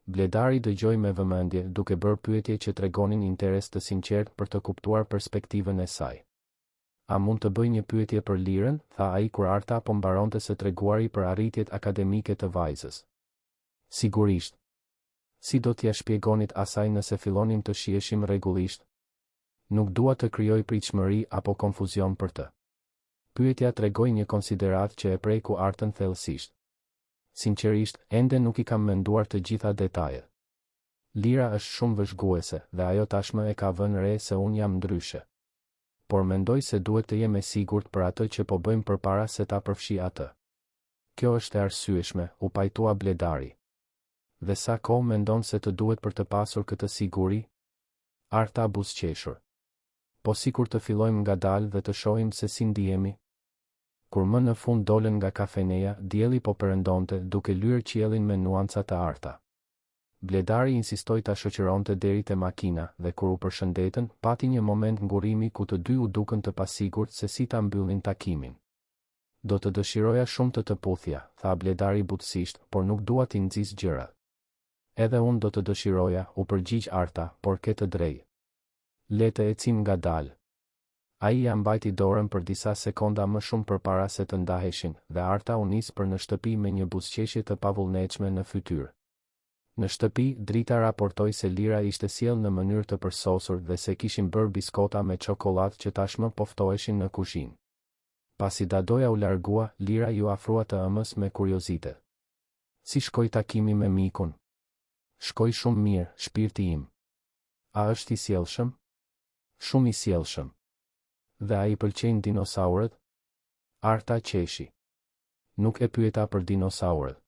Bledari dëgjoi me vëmendje duke bërë pyetje që tregonin interes të sinqert për të kuptuar perspektivën e saj. A mund të bëj një pyetje për lirën, tha ai kur Arta po mbaronte së treguari për arritjet akademike të vajzës. Sigurisht. Si do t'ja shpjegonit asaj nëse fillonim të shiheshim rregullisht? Nuk dua të krijoj pritshmëri apo konfuzion për të. Pyetja tregoi një konsiderat që e preku Artën thellësisht. Sinqerisht, ende nuk I kam menduar të gjitha detajet. Lira është shumë vëzhguese dhe ajo tashmë e ka vënë re se unë jam ndryshe. Por mendoj se duhet të jem e sigurt për atë që po bëjmë përpara se ta përfshi atë. Kjo është e arsyeshme, u pajtua Bledari. Dhe sa kohë mendon se të duhet për të pasur këtë siguri? Arta buzëqeshur. Po sikur të fillojmë ngadalë dhe të shohim se si ndihemi. Kur më në fund dolën nga kafeneja, dielli po perëndonte duke lyer qiellin me nuanca të arta. Bledari insistoi ta shoqëronte deri te makina dhe kur u përshëndetën, pati një moment ngurimi ku të dy u dukën të pasigurt se si ta mbyllin takimin. Do të dëshiroja shumë të puthja, tha Bledari butësisht, por nuk dua t'i nxis gjërat. Edhe unë do të dëshiroja, u përgjigj Arta, por ke të drejtë. Le të ecim ngadalë. Ai ja mbajti dorën për disa sekonda më shumë përpara se të ndaheshin, dhe Arta u nis për në shtëpi me një buzëqeshje të pavullnetshme në fytyrë. Në shtëpi, drita raportoi se Lira ishte sjellë në mënyrë të përsosur dhe se kishin bërë biskota me çokoladë që tashmë poftoheshin në kuzhinë. Pasi Dadoja u largua, Lira ju afrua të ëmës me kuriozitet. Si shkoi takimi me mikun? Shkoi shumë mirë, shpirti im. A është I sjellshëm? Shumë I sjellshëm. Dhe a I pëlqejnë dinosaurët? Arta qeshi. Nuk e pyeta për dinosaurët.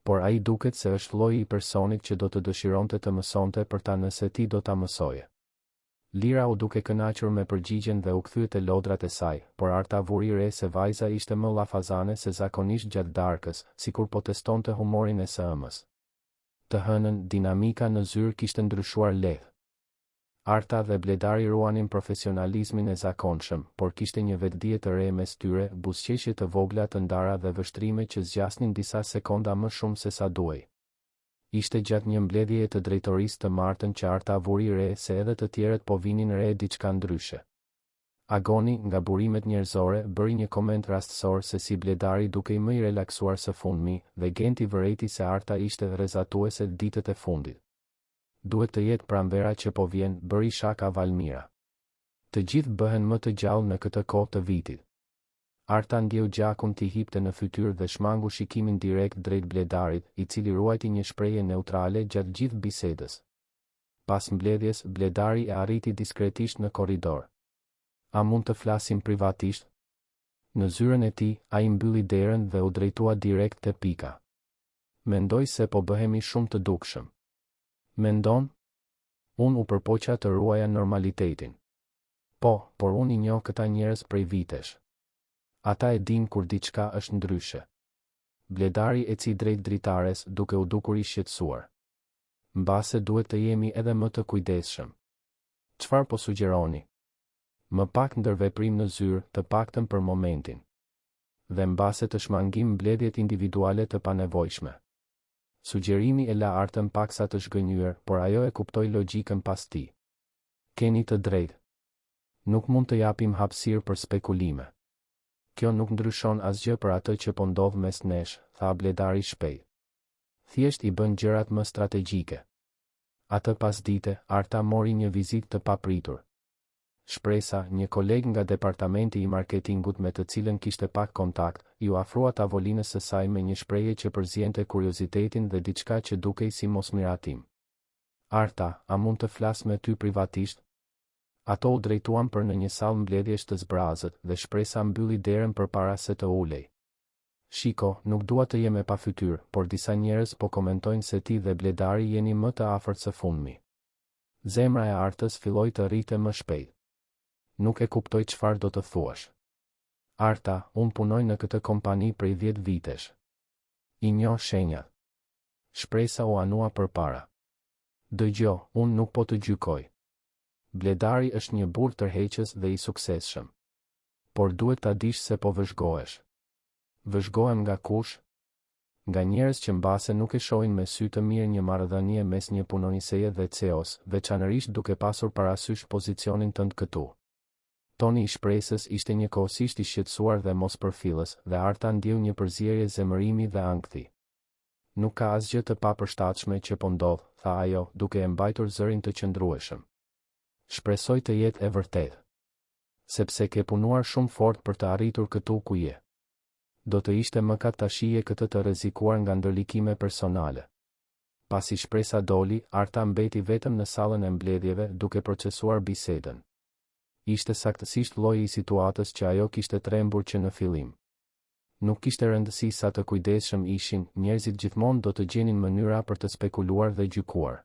Por a I duket se është lloji I personit që do të dëshironte të mësonte për ta nëse ti do ta mësoje. Lira u duke kënaqur me përgjigjen dhe u kthye te lodrat e saj, por Arta vuri re se vajza ishte më llafazane se zakonisht gjatë darkës, sikur po testonte humorin e së ëmës. Të hënën, dinamika në zyrë kishte ndryshuar lehtë. Arta dhe Bledari ruanin profesionalizmin e zakonshëm, por kishte një vetdije të re mes tyre, buzëqeshje të vogla të ndara dhe vështrime që zgjasnin disa sekonda më shumë se sa duhej. Ishte gjatë një mbledhjeje të drejtorisë të martën që Arta vuri re se edhe të tjerët po vinin re diçka ndryshe. Agoni, nga burimet njerëzore, bëri një koment rastësor se si Bledari duke I më I relaksuar së fundmi, dhe Genti vërejti se Arta ishte rrezatuese ditët e fundit. Duhet të jetë pranvera që po vjen, bëri shaka Valmira. Të gjithë bëhen më të gjallë në këtë kohë të vitit. Arta ndjeu gjakun t'i hipte në fytyrë dhe shmangu shikimin direkt drejt Bledarit, I cili ruajti një shprehje neutrale gjatë gjithë bisedës. Pas mbledhjes, Bledari e arriti diskretisht në korridor. A mund të flasim privatisht? Në zyrën e tij, ai mbylli derën dhe u drejtua direkt te pika. Mendoj se po bëhemi shumë të dukshëm. Mendon? Unë u përpoqa të ruaja normalitetin. Po, por unë I njoh këta njerëz prej vitesh. Ata e din kur diçka është ndryshe. Bledari eci drejt dritares duke u dukur I shqetësuar. Mbase duhet të jemi edhe më të kujdesshëm. Çfarë po sugjeroni? Më pak ndërveprim në zyrë, të paktën për momentin. Dhe mbase të shmangim mbledhjet individuale të panevojshme. Sugjerimi e la Artën paksa të zhgënjur, por ajo e kuptoi logjikën pas tij. Keni të drejtë. Nuk mund të japim hapësirë për spekulime. Kjo nuk ndryshon asgjë për atë që po ndodh mes nesh, tha Bledari shpejt. Thjesht I bën gjërat më strategjike. Atë pas dite, Arta mori një vizitë të papritur. Shpresa, një koleg nga departamenti i marketingut me të cilën kishte pak kontakt, ju afrua tavolinës së saj me një shprehje që përziente kuriozitetin dhe diçka që dukej si mosmiratim. Arta, a mund të flas me ty privatisht? Ato u drejtuan për në një sallë mbledhjesh të zbrazët dhe shpresa mbylli derën përpara se të ulej. Shiko, nuk dua të jem e pafytyr, por disa njerëz po komentojnë se ti dhe Bledari jeni më të afërt së fundmi. Zemra e Artës filloi të rrite më shpejt. Nuk e kuptoj çfarë do të thuash. Arta, unë punoj në këtë kompani prej 10 vitesh. I njoh shenjat. Shpresa u anua përpara. Dëgjo, unë nuk po të gjykoj. Bledari është një burr tërheqës dhe i suksesshëm. Por duhet ta dish se po vëzhgohesh. Vëzhgohem nga kush? Nga njerëz që mbase nuk e shohin me sy të mirë një marrëdhënie mes një punoniseje dhe CEO-s, veçanërisht duke pasur parasysh pozicionin tënd këtu. Toni i shpresës ishte njëkohësisht i shqetësuar dhe mospërfillës, dhe Arta ndjeu një përzierje zemërimi dhe ankthi. Nuk ka asgjë të papërshtatshme që po ndodh, tha ajo, duke e mbajtur zërin të qëndrueshëm. Shpresoj të jetë e vërtetë. Sepse ke punuar shumë fort për të arritur këtu ku je. Do të ishte mëkat ta shije këtë të rrezikuar nga ndërlikime personale. Pasi shpresa doli, Arta mbeti vetëm në sallën e mbledhjeve duke procesuar bisedën. Ishte saktësisht lloji i situatës që ajo kishte trembur që në fillim. Nuk kishte rëndësi sa të kujdesshëm ishin, njerëzit gjithmonë do të gjenin mënyra për të spekuluar dhe gjykuar.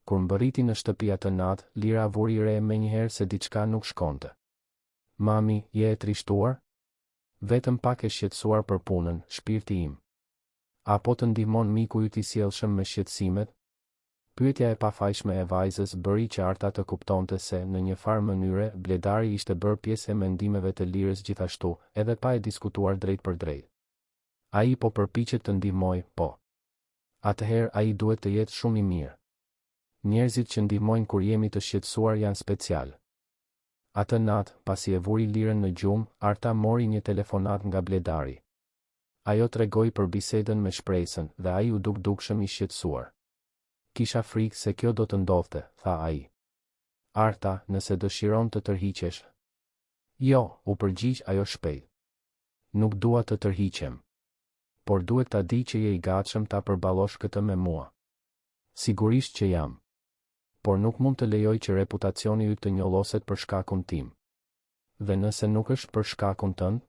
Kur mbërriti në shtëpi atë natë, Lira vuri re menjëherë se diçka nuk shkonte. Mami, je e trishtuar? Vetëm pak e shqetësuar për punën, shpirti im. Apo të ndihmon miku yt i sjellshëm me shqetësimet? Pyetja e pafajshme e vajzës bëri që Arta të kuptonte se, në një farë mënyre, Bledari ishte bërë pjesë e mendimeve të Lirës gjithashtu, edhe pa e diskutuar drejt për drejt. Ai po përpiqet të ndihmojë, po. Atëherë ai duhet të jetë shumë i mirë. Njerëzit që ndihmojnë kur jemi të shqetësuar janë special. Atë natë, pasi e vuri Lirën në gjumë, Arta mori një telefonat nga Bledari. Ajo tregoi për bisedën me shpresën dhe ai u dukshëm i shqetësuar. Kisha frikë se kjo do të ndodhte, tha ai. Arta, nëse dëshiron të tërhiqesh. Jo, u përgjigj ajo shpejt. Nuk dua të tërhiqem. Por duhet ta di që je i gatshëm ta përballosh këtë me mua. Sigurisht që jam. Por nuk mund të lejoj që reputacioni yt të njolloset për shkakun tim. Dhe nëse nuk është për shkakun tënd?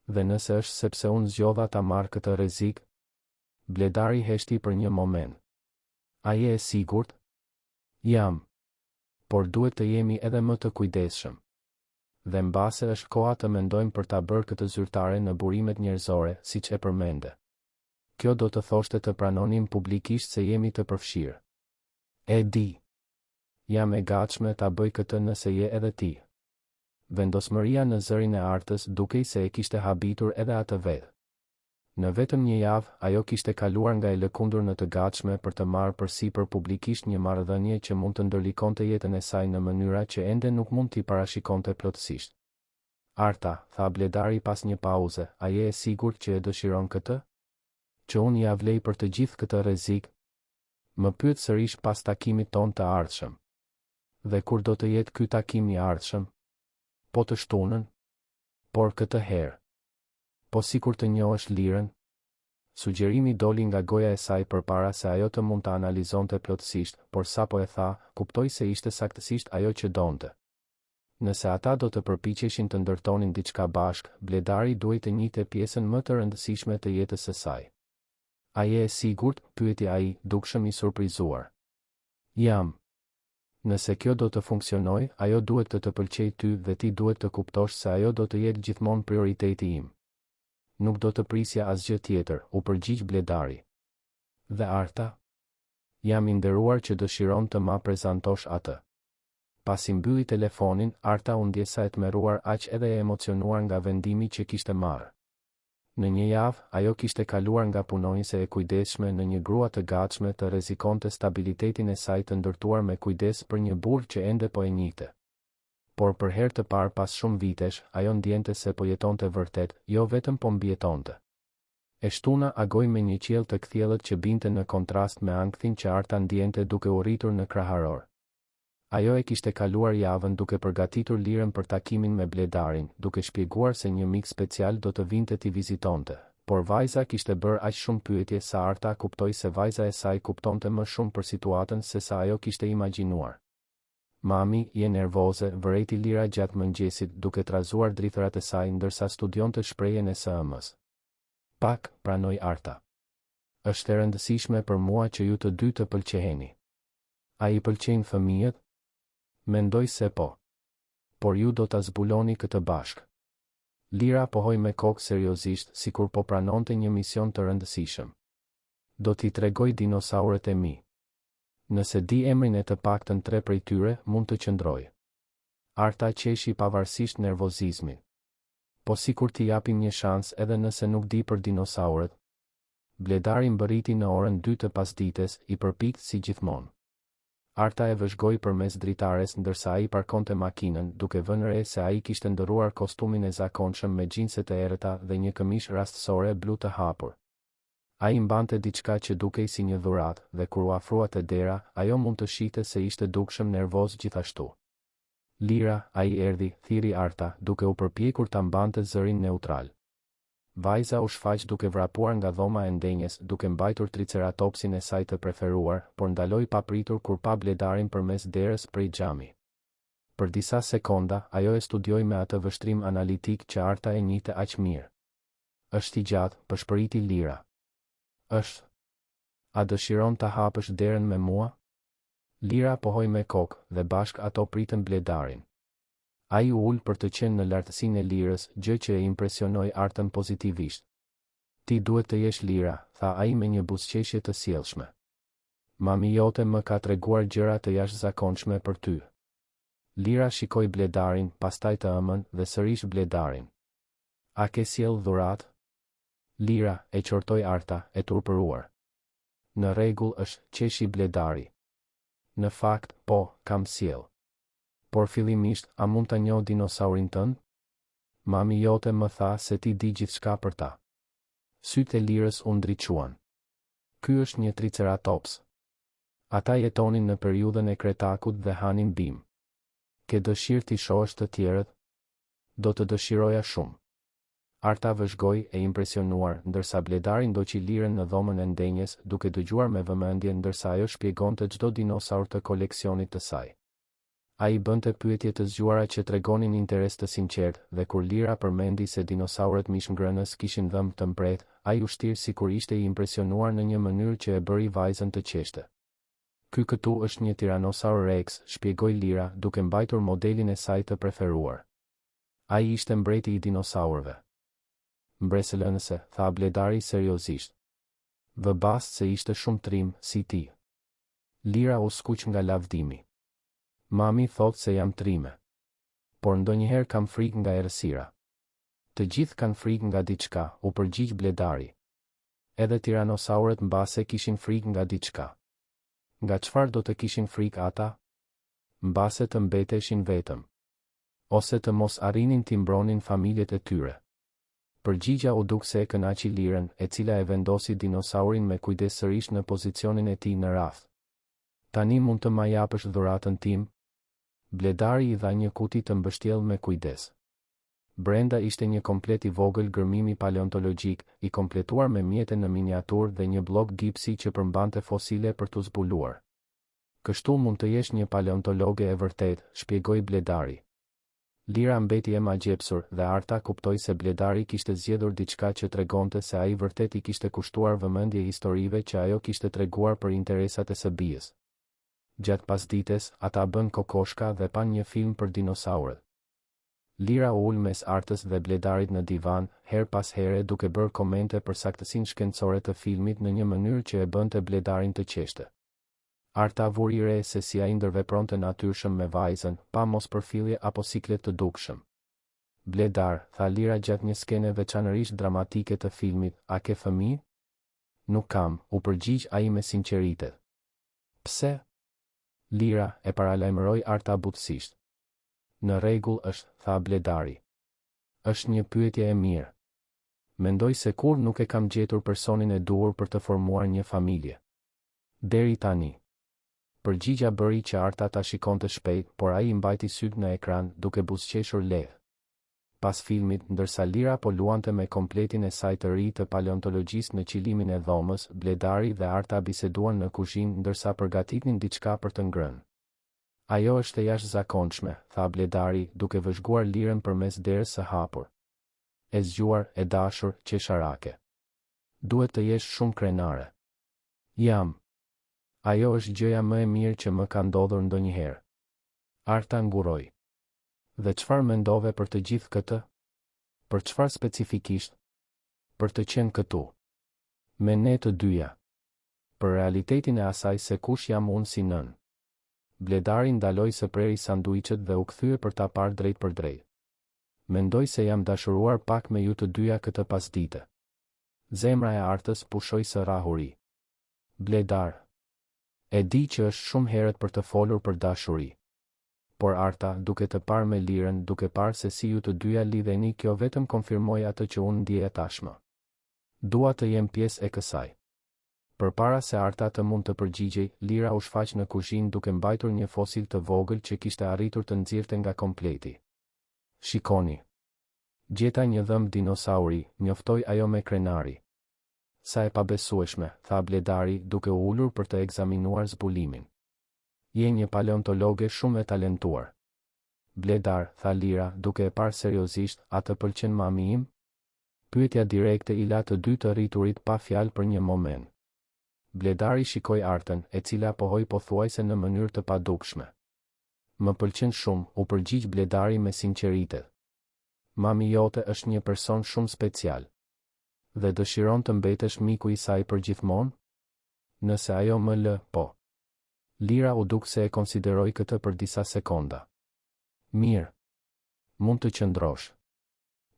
Dhe nëse është sepse unë zgjodha ta marr këtë rrezik? Bledari heshti për një moment. A je e sigurt? Jam. Por duhet të jemi edhe më të kujdesshëm. Dhe mbase është koha të mendojmë për ta bërë këtë zyrtare në burimet njerëzore, siç e përmende. Kjo do të thoshte të pranonim publikisht se jemi të përfshirë. E di. Jam e gatshme ta bëj këtë nëse je edhe ti. Vendosmëria në zërin e Artës dukej se e kishte habitur edhe atë vetë. Në vetëm një javë, ajo kishte kaluar nga e lëkundur në të gatshme për të marrë përsipër publikisht një marrëdhënie që mund të ndërlikonte jetën e saj në mënyra që ende nuk mund t'i parashikonte plotësisht. Arta, tha Bledari pas një pauze, a je e sigurt që e dëshiron këtë? Që unë ja vlej për të gjithë këtë rrezik? Më pyet sërish pas takimit ton të ardhshëm. Dhe kur do të jetë ky takim i ardhshëm? Po të shtunën? Por këtë herë. Po sikur të njohësh Lirën? Sugjerimi doli nga goja e saj përpara se ajo të mund të analizonte plotësisht, por sapo e tha, kuptoi se ishte saktësisht ajo që donte. Nëse ata do të përpiqeshin të ndërtonin diçka bashkë, Bledari duhej të njihte pjesën më të rëndësishme të jetës së saj. A je e sigurt? Pyeti ai, dukshëm i surprizuar. Jam. Nëse kjo do të funksionojë, ajo duhet të të pëlqejë ty dhe ti duhet të kuptosh se ajo do të jetë gjithmonë prioriteti im. Nuk do të prisja asgjë tjetër, u përgjigj Bledari. Dhe Arta? Jam i nderuar që dëshiron të ma prezantosh atë. Pasi mbylli telefonin, Arta u ndje sa e tmerruar aq edhe e emocionuar nga vendimi që kishte marrë. Në një javë, ajo kishte kaluar nga punonjëse e kujdesshme në një grua të gatshme të rrezikonte stabilitetin e saj të ndërtuar me kujdes për një burr që ende po e njihte. Por për herë të parë pas shumë vitesh, ajo ndjente se po jetonte vërtet, jo vetëm po mbijetonte. E shtuna agoi me një qiell të kthjellët që binte në kontrast me ankthin që Arta ndjente duke u rritur në kraharor. Ajo e kishte kaluar javën duke përgatitur Lirën për takimin me Bledarin, duke shpjeguar se një mik special do të vinte t'i vizitonte. Por vajza kishte bërë aq shumë pyetje sa Arta kuptoi se vajza e saj kuptonte më shumë për situatën se sa ajo kishte imagjinuar. Mami, je nervoze, vërejti Lira gjatë mëngjesit duke trazuar drithërat e saj ndërsa studionte shprehjen e SM-s. Pak, pranoi Arta. Është e rëndësishme për mua që ju të dy të pëlqeheni. A i pëlqejnë fëmijët? Mendoj se po. Por ju do ta zbuloni këtë bashk. Lira pohoi me kokë seriozisht, sikur po pranonte një mision të rëndësishëm. Do t'i tregoj dinosaurët e mi. Nëse di emrin e të paktën 3 prej tyre, mund të qëndroj. Arta qeshi pavarësisht nervozizmit. Po sikur t'i japim një shans edhe nëse nuk di për dinosaurët. Bledari mbërriti në orën 2 të pasdites, i përpikt si gjithmonë. Arta e vëzhgoi përmes dritares ndërsa ai parkonte makinën, duke vënë re se ai kishte ndëruar kostumin e zakonshëm me xhinset e errëta dhe një këmishë rastësore blu të hapur. Ai mbante diçka që dukej si një dhuratë, dhe kur u afrua te dera, ajo mund të shihte se ishte dukshëm nervoz gjithashtu. Lira, ai erdhi, thiri Arta, duke u përpjekur ta mbante zërin neutral. Vajza u shfaq duke vrapuar nga dhoma e ndenjes, duke mbajtur triceratopsin e saj të preferuar, por ndaloi papritur kur pa Bledarin përmes derës prej xhami. Për disa sekonda, ajo e studioi me atë vështrim analitik që Arta e njihte aq mirë. Është i gjatë, përshpëriti Lira. Është. A dëshiron ta hapësh derën me mua? Lira pohoi me kokë, dhe bashk ato pritën Bledarin. Ai u ul për të qenë në lartësinë e Lirës, gjë që e impresionoi Artën pozitivisht. Ti duhet të jesh Lira, tha ai me një buzëqeshje të sjellshme. Mami jote më ka treguar gjëra të jashtëzakonshme për ty. Lira shikoi Bledarin, pastaj të ëmën dhe sërish Bledarin. A ke sjell dhuratë? Lira, e qortoi Arta, e turpëruar. Në rregull është, qeshi Bledari. Në fakt, po, kam sjell. Por fillimisht, a mund ta njoh dinosaurin tënd? Mami jote më tha se ti di gjithçka për ta. Sytë e Lirës u ndriçuan. Ky është një triceratops. Ata jetonin në periudhën e Kretakut dhe hanin bim. Ke dëshirë t'i shohësh të tjerët? Do të dëshiroja shumë. Arta vëzhgoi e impresionuar, ndërsa Bledari ndoqi Lirën në dhomën e ndenjes, duke dëgjuar me vëmendje ndërsa ajo shpjegonte çdo dinosaur të koleksionit të saj. Ai bënte pyetje të zgjuara që tregonin interes të sinqert, dhe kur Lira përmendi se dinosaurët mishmngrënës kishin dhëmbë të mbret, ai u shtir sikur ishte i impresionuar në një mënyrë që e bëri vajzën të qeshte. Ky këtu është një Tyrannosaurus Rex, shpjegoi Lira, duke mbajtur modelin e saj të preferuar. Ai ishte mbreti i dinosaurëve. Mbresëlënëse, tha Bledari seriozisht. Vë bast se ishte shumë trim, si ti. Lira u skuq nga lavdimi. Mami thot se jam trime. Por ndonjëherë kam frikë nga errësira. Të gjithë kanë frikë nga diçka, u përgjigj Bledari. Edhe tiranosaurët mbase kishin frikë nga diçka. Nga çfarë do të kishin frikë ata? Mbase të mbeteshin vetëm. Ose të mos arrinin t'i mbronin familjet e tyre. Përgjigja u duk se e kënaqi Lirën, e cila e vendosi dinosaurin me kujdes sërish në pozicionin e tij në rrafë. Tani mund të ma japësh dhuratën tim? Bledari i dha një kuti të mbështjellë me kujdes. Brenda ishte një komplet i vogël gërmimi paleontologjik, i kompletuar me mjete në miniatur dhe një blok gipsi që përmbante fosile për t'u zbuluar. Kështu mund të jesh një paleontologe e vërtet, shpjegoi Bledari. Lira mbeti e magjepsur dhe Arta kuptoi se Bledari kishte zgjedhur diçka që tregonte se ai vërtet I kishte kushtuar vëmendje historive që ajo kishte treguar për interesat e së bijës. Gjatë pasdites, ata bën kokoshka dhe pan një film për dinosaurët. Lira u ul mes Artës dhe Bledarit në divan, her pas here duke bërë komente për saktësinë shkencore të filmit në një mënyrë që e bënte Bledarin të qeshte. Arta vuri re se si ai ndërvepronte natyrshëm me vajzën, pa mos përfillje apo siklet të dukshëm. Bledar, tha Lira gjatë një skene veçanërisht dramatike të filmit, a ke fëmijë? Nuk kam, u përgjigj ai me sinqeritet. Pse? Lira e paralajmëroi Arta butësisht. Në rregull është, tha Bledari. Është një pyetje e mirë. Mendoj se kur nuk e kam gjetur personin e duhur për të formuar një familje. Deri tani. Përgjigja bëri që Arta ta shikonte shpejt, por ai i mbajti syt në ekran duke buzëqeshur lehtë. Pas filmit, ndërsa Lira po luante me kompletin e saj të ri të paleontologjisë në qilimin e dhomës, Bledari dhe Arta biseduan në kuzhinë ndërsa përgatitnin diçka për të ngrënë. Ajo është e jashtëzakonshme, tha Bledari, duke vëzhguar Lirën përmes derës së hapur. E zgjuar, e dashur, qesharake. Duhet të jesh shumë krenare. Jam. Ajo është gjëja më e mirë që më ka ndodhur ndonjëherë. Arta nguroi. Dhe çfarë mendove për të gjithë këtë? Për çfarë specifikisht? Për të qenë këtu. Me ne të dyja. Për realitetin e asaj se kush jam unë si nën. Bledari ndaloi së preri sanduiçet dhe u kthye për ta parë drejt për drejt. Mendoj se jam dashuruar pak me ju të dyja këtë pasdite. Zemra e Artës pushoi së rahuri. Bledar. E di që është shumë herët për të folur për dashuri. Por Arta, duke të parë me Lirën, duke parë se si ju të dyja lidheni, kjo vetëm konfirmoi atë që unë ndjej tashmë. Dua të jem pjesë e kësaj. Përpara se Arta të mund të përgjigjej, Lira u shfaq në kuzhinë duke mbajtur një fosil të vogël që kishte arritur të nxirrte nga kompleti. Shikoni. Gjeta një dhëmb dinosauri, njoftoi ajo me krenari. Sa e pabesueshme, tha Bledari, duke u ulur për të ekzaminuar zbulimin. Je një paleontologe shumë e talentuar. Bledar, tha Lira, duke e parë seriozisht, a të pëlqen mami im? Pyetja direkte i la të dy të rriturit pa fjalë për një moment. Bledari shikoi Artën, e cila pohoi pothuajse në mënyrë të padukshme. Më pëlqen shumë, u përgjigj Bledari me sinqeritet. Mami jote është një person shumë special. Dhe dëshiron të mbetesh miku i saj përgjithmonë? Nëse ajo më lë, po. Lira u duk se e konsideroi këtë për disa sekonda. Mirë. Mund të qëndrosh.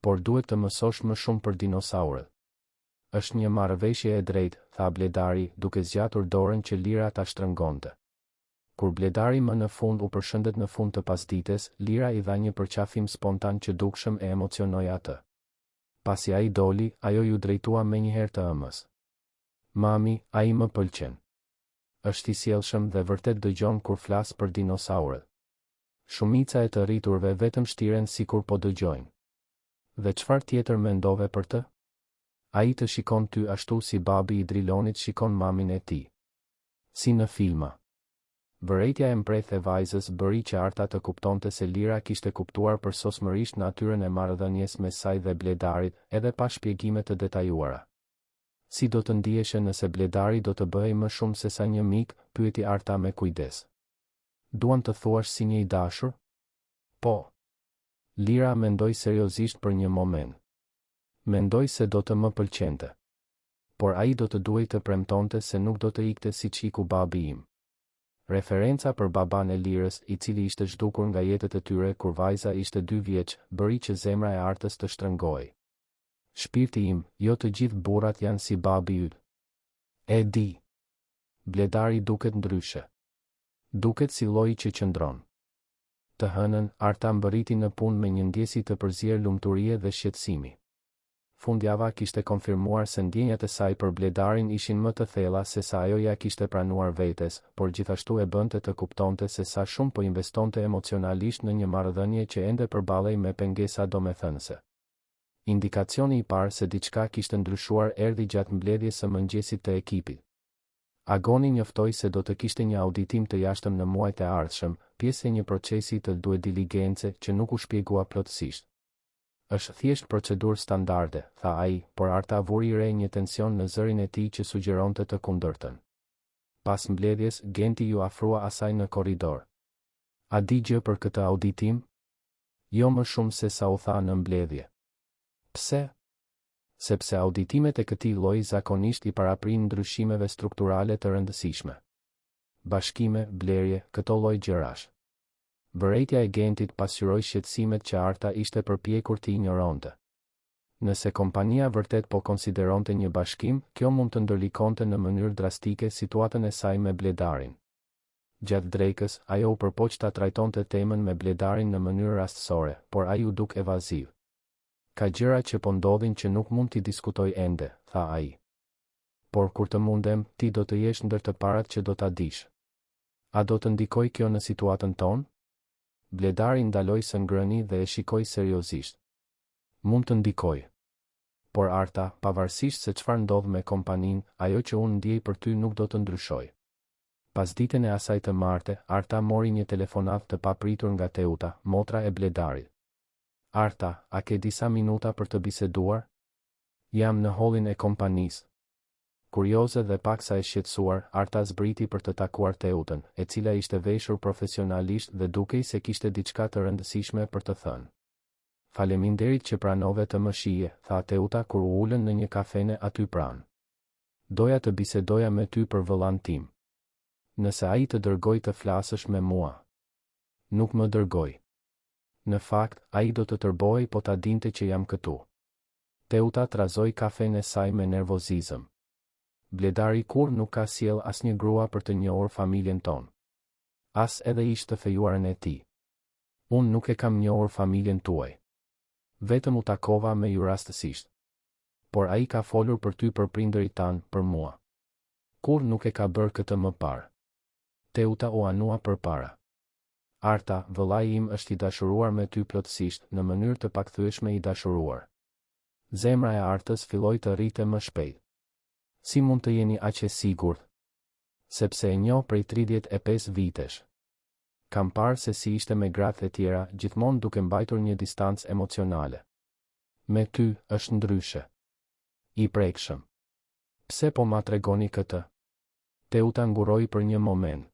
Por duhet të mësosh më shumë për dinosaurët. Është një marrëveshje e drejtë, tha Bledari, duke zgjatur dorën që Lira ta shtrëngonte. Kur Bledari më në fund u përshëndet në fund të pasdites, Lira i dha një përqafim spontan që dukshëm e emocionoi atë. Pasi ai doli, ajo ju drejtua menjëherë të ëmës. Mami, ai më pëlqen. Është i sjellshëm dhe vërtet dëgjon kur flas për dinosaurët. Shumica e të rriturve vetëm shtiren sikur po dëgjojnë. Dhe çfarë tjetër mendove për të? Ai të shikon ty ashtu si babi i Drilonit shikon mamin e tij. Si në filma. Vërejtja e mpreth e vajzës bëri që Arta të kuptonte se Lira kishte kuptuar përsosmërisht natyrën e marrëdhënies mes saj dhe Bledarit, edhe pa shpjegime të detajuara. Si do të ndieshe nëse Bledari do të bëhej më shumë se sa një mik, pyeti Arta me kujdes. Duan të thuash si një i dashur? Po. Lira mendoi seriozisht për një moment. Mendoj se do të më pëlqente. Por ai do të duhej të premtonte se nuk do të ikte siç iku babi im. Referenca për baban e Lirës, i cili ishte zhdukur nga jetët e tyre kur vajza ishte 2 vjeç, bëri që zemra e Artës të shtrëngohej. Shpirti im, jo të gjithë burrat janë si babi yt. E di. Bledari duket ndryshe. Duket si lloji që qëndron. Të hënën, Arta mbërriti në punë me një ndjesi të përzier lumturie dhe shqetësimi. Fundjava kishte konfirmuar se ndjenjat e saj për Bledarin ishin më të thella se sa ajo ja kishte pranuar vetes, por gjithashtu e bënte të kuptonte se sa shumë po investonte emocionalisht në një marrëdhënie që ende përballej me pengesa domethënëse. Indikacioni i parë se diçka kishte ndryshuar erdhi gjatë mbledhjes së mëngjesit të ekipit. Agoni njoftoi se do të kishte një auditim të jashtëm në muajt e ardhshëm, pjesë e një procesi të due diligence që nuk u shpjegua plotësisht. Është thjesht procedurë standarde, tha ai, por Arta vuri re një tension në zërin e tij që sugjeronte të kundërtën. Pas mbledhjes, Genti ju afrua asaj në korridor. A di gjë për këtë auditim? Jo më shumë se sa u tha në mbledhje. Pse? Sepse auditimet e këtij lloji zakonisht i paraprin ndryshimeve strukturale të rëndësishme. Bashkime, blerje, këto lloj gjërash. Vërejtja e Gentit pasqyroi shqetësimet që Arta ishte përpjekur të injoronte. Nëse kompania vërtet po konsideronte një bashkim, kjo mund të ndërlikonte në mënyrë drastike situatën e saj me Bledarin. Gjatë drekës, ajo u përpoq ta trajtonte temën me Bledarin në mënyrë rastësore, por ai u duk evaziv. Ka gjëra që po ndodhin që nuk mund t'i diskutoj ende, tha ai. Por kur të mundem, ti do të jesh ndër të parat që do ta dish. A do të ndikoj kjo në situatën tonë? Bledari ndaloi së ngrëni dhe e shikoi seriozisht. Mund të ndikoj. Por Arta, pavarësisht se çfarë ndodh me kompaninë, ajo që unë ndjej për ty nuk do të ndryshoj. Pas ditën e asaj të martë, Arta mori një telefonat të papritur nga Teuta, motra e Bledarit. Arta, a ke disa minuta për të biseduar? Jam në hallin e kompanisë. Kurioze dhe paksa e shqetësuar, Arta zbriti për të takuar Teutën, e cila ishte veshur profesionalisht dhe dukej se kishte diçka të rëndësishme për të thënë. Faleminderit që pranove të më shije, tha Teuta kur u ulën në një kafene aty pranë. Doja të bisedoja me ty për vëllan tim. Nëse ai të dërgoj të flasësh me mua. Nuk më dërgoj. Në fakt, ai do të tërboj po ta dinte që jam këtu. Teuta trazoi kafen e saj me nervozizëm. Bledari kur nuk ka sjell asnjë grua për të njohur familjen tonë. As edhe ish të fejuarën e tij. Unë nuk e kam njohur familjen tuaj. Vetëm u takova me ju rastësisht. Por ai ka folur për ty për prindërit tanë, për mua. Kur nuk e ka bërë këtë më parë. Teuta u anua përpara. Arta, vëllai im është i dashuruar me ty plotësisht, në mënyrë të pakthyeshme i dashuruar. Zemra e Artës filloi të rrite më shpejt. Si mund të jeni aq e sigurt? Sepse e njoh prej 35 vitesh. Kam parë se si ishte me gratë e tjera, gjithmonë duke mbajtur një distancë emocionale. Me ty, është ndryshe. I prekshëm. Pse po ma tregoni këtë? Teuta nguroi për një moment.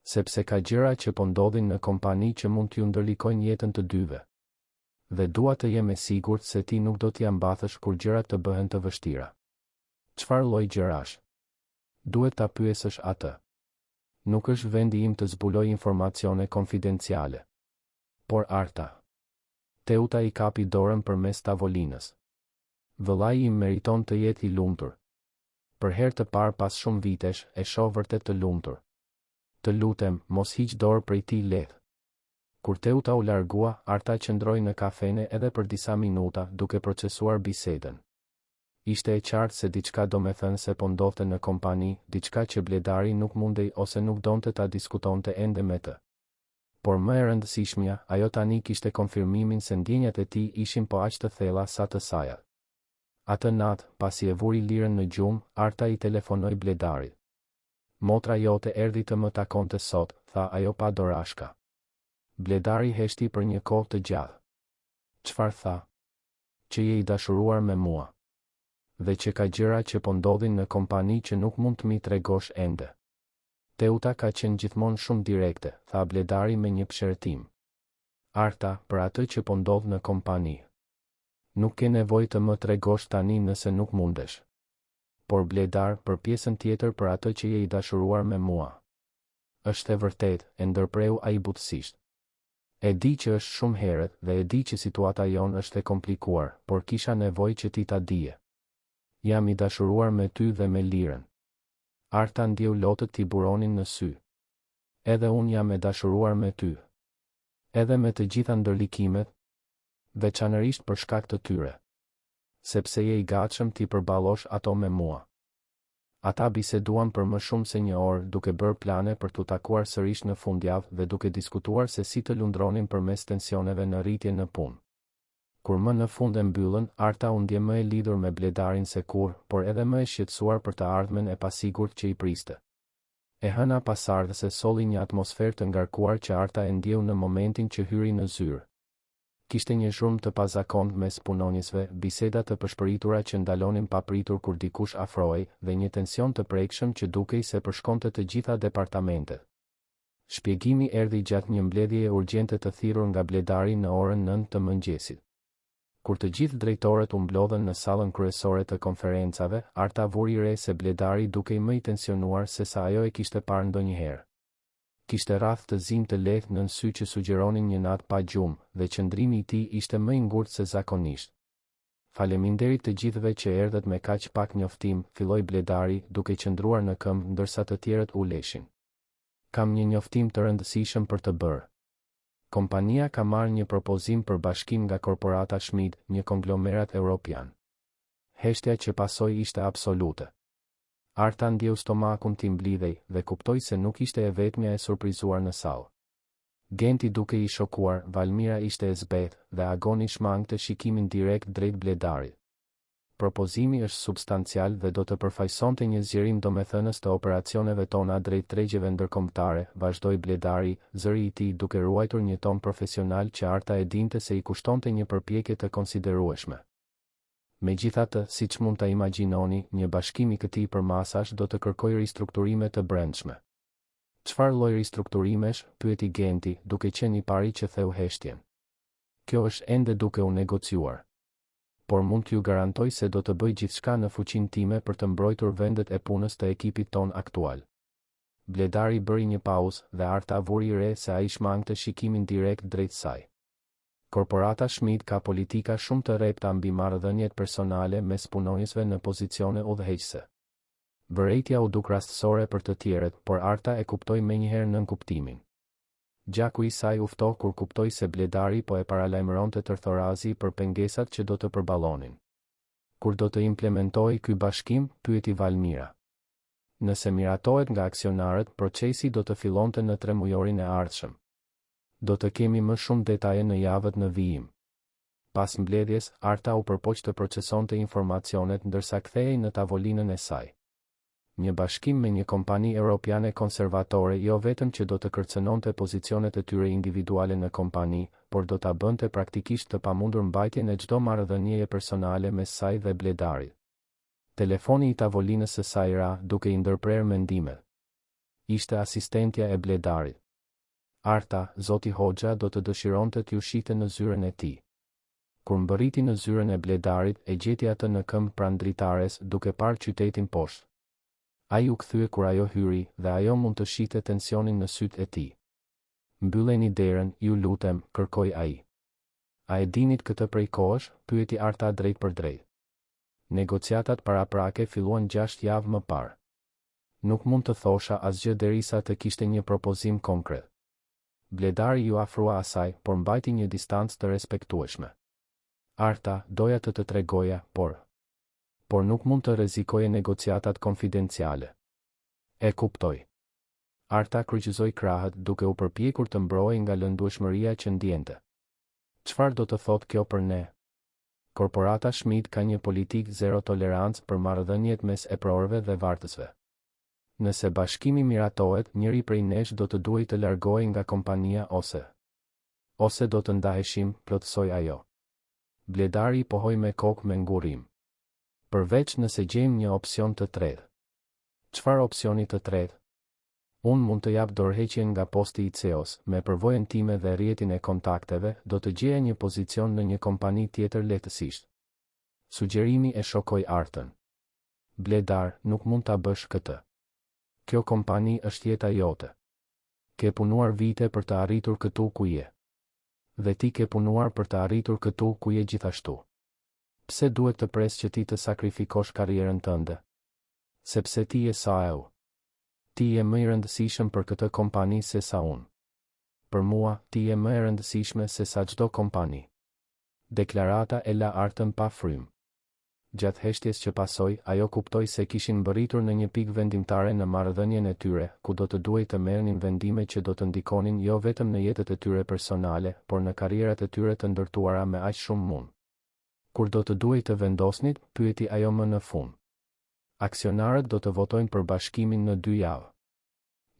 Sepse ka gjëra që po ndodhin në kompani që mund t'ju ndërlikojnë jetën të dyve. Dhe dua të jem e sigurt se ti nuk do t'ja mbathësh kur gjërat të bëhen të vështira. Çfarë lloj gjërash? Duhet ta pyesësh atë. Nuk është vendi im të zbuloj informacione konfidenciale. Por Arta. Teuta i kapi dorën përmes tavolinës. Vëllai im meriton të jetë i lumtur. Për herë të parë pas shumë vitesh, e shoh vërtet të lumtur. Të lutem, mos hiq dorë prej tij lehtë. Kur Teuta u largua, Arta qëndroi në kafene edhe për disa minuta, duke procesuar bisedën. Ishte e qartë se diçka do me thënë se po ndodhte në kompani, diçka që Bledari nuk mundej ose nuk donte ta diskutonte ende me të. Por më e rëndësishmja, ajo tani kishte konfirmimin se ndjenjat e tij ishin po aq të thella sa të saja. Atë natë, pasi e vuri lirën në gjumë, Arta i telefonoi Bledarit. Motra jote erdhi të më takonte sot, tha ajo pa dorashka. Bledari heshti për një kohë të gjatë. Çfarë tha? Që je i dashuruar me mua. Dhe që ka gjëra që po ndodhin në kompani që nuk mund të mi tregosh ende. Teuta ka qenë gjithmonë shumë direkte, tha Bledari me një pëshertim. Arta, për atë që po ndodh në kompani. Nuk ke nevojë të më tregosh tani nëse nuk mundesh. Por Bledar, për pjesën tjetër për atë që je i dashuruar me mua. Është e vërtet, e ndërpreu ai butësisht. E di që është shumë herët dhe e di që situata jonë është e komplikuar, por kisha nevojë që ti ta dije. Jam i dashuruar me ty dhe me Lirën. Arta ndjeu lotët t'i buronin në sy. Edhe unë jam e dashuruar me ty. Edhe me të gjitha ndërlikimet, veçanërisht për shkak të tyre. Sepse je i gatshëm t'i përballosh ato me mua. Ata biseduan për më shumë se një orë, duke bërë plane për t'u takuar sërish në fundjavë dhe duke diskutuar se si të lundronin përmes tensioneve në rritje në punë. Kur më në fund e mbyllën, Arta u ndje më e lidhur me Bledarin se kur, por edhe më e shqetësuar për të ardhmen e pasigurt që i priste. E hëna pasardhëse solli një atmosferë të ngarkuar që Arta e ndjeu në momentin që hyri në zyrë. Kishte një zhurmë të pazakont mes punonjësve, biseda të përshpëritura që ndalonin papritur kur dikush afrohej dhe një tension të prekshëm që dukej se përshkonte të gjitha departamentet. Shpjegimi erdhi gjatë një mbledhjeje urgjente të thirrur nga Bledari në orën 9 të mëngjesit. Kur të gjithë drejtorët u mblodhen në sallën kryesore të konferencave, Arta vuri re se Bledari dukej më i tensionuar se sa ajo e kishte parë ndonjëherë. Kishte rrath të zinj të lehtë në sy që sugjeronin një natë pa gjumë, dhe qëndrimi i tij ishte më i ngurtë se zakonisht. Faleminderit të gjithëve që erdhët me kaq pak njoftim, filloi Bledari, duke qëndruar në këmbë ndërsa të tjerët uleshin. Kam një njoftim të rëndësishëm për të bërë. Kompania ka marrë një propozim për bashkim nga korporata Schmid, një konglomerat europian. Heshtja që pasoi ishte absolute. Arta ndjeu stomakun tim mblidhej dhe kuptoi se nuk ishte e vetmja e surprizuar në sallë. Genti duke i shokuar, Valmira ishte e zbeth dhe agoni shmangte shikimin direkt drejt Bledarit. Propozimi është substancial dhe do të përfaqësonte një zgjerim domethënës të operacioneve tona drejt tregjeve ndërkombëtare, vazhdoi Bledari, zëri i tij duke ruajtur një ton profesional që Arta e dinte se i kushtonte një përpjekje të konsiderueshme. Megjithatë, siç mund ta imagjinoni, një bashkim i këtij përmasash do të kërkojë ristrukturime të brendshme. Çfarë lloj ristrukturimesh? Pyeti Genti, duke qenë i pari që theu heshtjen. Kjo është ende duke u negociuar. Por mund t'ju garantoj se do të bëj gjithçka në fuqinë time për të mbrojtur vendet e punës të ekipit ton aktual. Bledari bëri një pauzë dhe Arta vuri re se ai shmangte shikimin direkt drejt saj. Korporata Schmid ka politika shumë të rrepta mbi marrëdhëniet personale mes punonjësve në pozicione udhëheqëse. Vërejtja u duk rastësore për të tjerët, por Arta e kuptoi menjëherë nën kuptimin. Gjaku i saj u ftoh kur kuptoi se Bledari po e paralajmëronte tërthorazi për pengesat që do të përballonin. Kur do të implementojë ky bashkim? Pyeti Valmira. Nëse miratohet nga aksionarët, procesi do të fillonte në 3 mujorin e ardhshëm. Do të kemi më shumë detaje në javët në vijim. Pas mbledhjes, Arta u përpoq të procesonte informacionet ndërsa kthehej në tavolinën e saj. Një bashkim me një kompani europiane konservatore jo vetëm që do të kërcënonte pozicionet e tyre individuale në kompani, por do ta bënte praktikisht të pamundur mbajtjen e çdo marrëdhënieje personale mes saj dhe Bledarit. Telefoni i tavolinës së saj ra, duke i ndërprer mendimet. Ishte asistentja e Bledarit. Arta, zoti Hoxha do të dëshironte t'ju shite në zyrën e tij. Kur mbërriti në zyrën e Bledarit, e gjeti atë në këmbë pranë dritares, duke parë qytetin poshtë. Ai u kthye kur ajo hyri dhe ajo mund të shihte tensionin në sytë e tij. Mbylleni derën, ju lutem, kërkoi ai. A e dinit këtë prej kohësh? Pyeti Arta drejt për drejt. Negociatat paraprake filluan 6 javë më parë. Nuk mund të thosha asgjë derisa të kishte një propozim konkret. Bledari ju afrua asaj, por mbajti një distancë të respektueshme. Arta, doja të tregoja, por nuk mund të rrezikoje negociatat konfidenciale. E kuptoj. Arta kryqëzoi krahët duke u përpjekur të mbrojë nga lëndueshmëria që ndjente. Çfarë do të thotë kjo për ne? Korporata Schmid ka një politikë zero tolerancë për marrëdhëniet mes eprorëve dhe vartësve. Nëse bashkimi miratohet, njëri prej nesh do të duhej të largohej nga kompania ose do të ndaheshim, plotësoi ajo. Bledari pohoi me kokë me ngurrim. Përveç nëse gjejmë një opsion të tretë. Çfarë opsioni të tretë? Unë mund të jap dorëheqjen nga posti i CEO-s, me përvojën time dhe rrjetin e kontakteve, do të gjeja një pozicion në një kompani tjetër lehtësisht. Sugjerimi e shokoi Artën. Bledar, nuk mund ta bësh këtë. Kjo kompani është jeta jote. Ke punuar vite për të arritur këtu ku je. Dhe ti ke punuar për të arritur këtu ku je gjithashtu. Pse duhet të pres që ti të sakrifikosh karrierën tënde? Sepse ti je sa eu. Ti je më i rëndësishëm për këtë kompani se sa unë. Për mua, ti je më e rëndësishme se sa çdo kompani. Deklarata e la Artën pa frym. Gjatë heshtjes që pasoi, ajo kuptoi se kishin mbërritur në një pikë vendimtare në marrëdhënien e tyre, ku do të duhej të merrnin vendime që do të ndikonin jo vetëm në jetët e tyre personale, por në karrierat e tyre të ndërtuara me aq shumë mund. Kur do të duhej të vendosnit? Pyeti ajo më në fund. Aksionarët do të votojnë për bashkimin në 2 javë.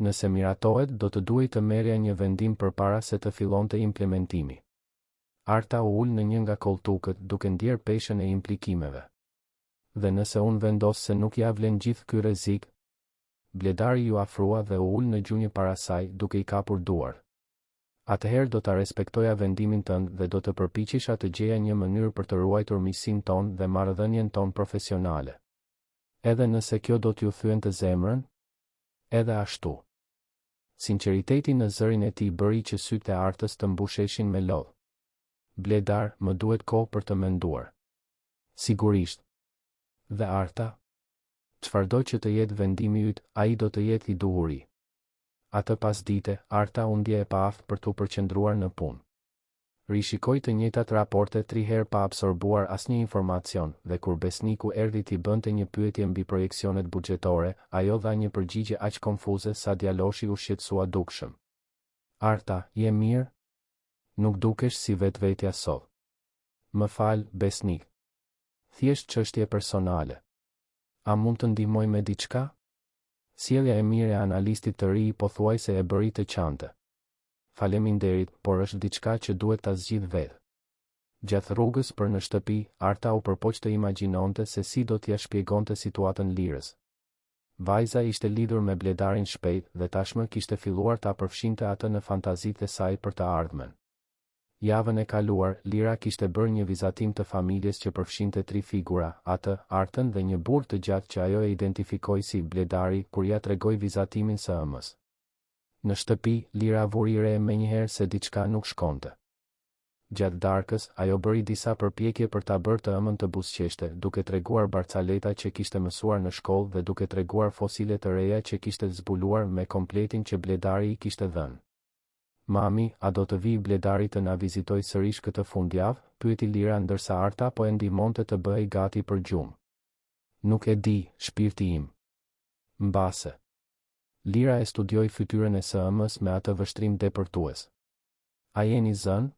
Nëse miratohet, do të duhej të merrja një vendim përpara se të fillonte implementimi. Arta u ul në një nga koltukët duke ndier peshën e implikimeve. Dhe nëse unë vendos se nuk ja vlen gjithë ky rrezik? Bledari ju afrua dhe u ul në gjunjë para saj duke I kapur duar. Atëherë do ta respektoja vendimin tënd dhe do të përpiqesha të gjeja një mënyrë për të ruajtur miqsinë tonë dhe marrëdhënien tonë profesionale. Edhe nëse kjo do t'ju thyente zemrën? Edhe ashtu. Sinqeriteti në zërin e tij bëri që sytë e Artës të mbusheshin me lodh. Bledar, më duhet kohë për të menduar. Sigurisht. Dhe Arta? Çfarëdo që të jetë vendimi yt, ai do të jetë I duhuri. Atë pas dite, Arta u ndje e paaft për t'u përqendruar në punë. Rishikoi të njëjtat raporte 3 herë pa absorbuar asnjë informacion, dhe kur besniku erdhi t'i bënte një pyetje mbi projeksionet buxhetore, ajo dha një përgjigje aq konfuze sa djaloshi u shqetësua dukshëm. Arta, je mirë? Nuk dukesh si vetvetja sot. Më fal, besnik. Thjesht çështje personale. A mund të ndihmoj me diçka? Sjellja e mirë e analistit të ri pothuajse e bëri të qante. Faleminderit, por është diçka që duhet ta zgjidh vetë. Gjatë rrugës për në shtëpi, Arta u përpoq të imagjinonte se si do t'ia shpjegonte situatën Lirës. Vajza ishte lidhur me bledarin shpejt dhe tashmë kishte filluar ta përfshinte atë në fantazitë e saj për të ardhmen. Javën e kaluar, Lira kishte bërë një vizatim të familjes që përfshinte 3 figura, atë, Artën dhe një burr të gjatë që ajo e identifikoi si bledari kur ja tregoi vizatimin së ëmës. Në shtëpi, Lira vuri re menjëherë se diçka nuk shkonte. Gjatë darkës, ajo bëri disa përpjekje për ta bërë të ëmën të buzëqeshte, duke treguar barcaleta që kishte mësuar në shkollë dhe duke treguar fosile të reja që kishte zbuluar me kompletin që bledari i kishte dhënë. Mami, a do të vi bledari të na vizitoj sërish këtë fundjavë? Pyeti Lira ndërsa Arta po e ndihmonte të bëhej gati për gjumë. Nuk e di, shpirti im. Mbase. Lira e studioi fytyrën e së ëmës me atë vështrim depërtues. A jeni zënë?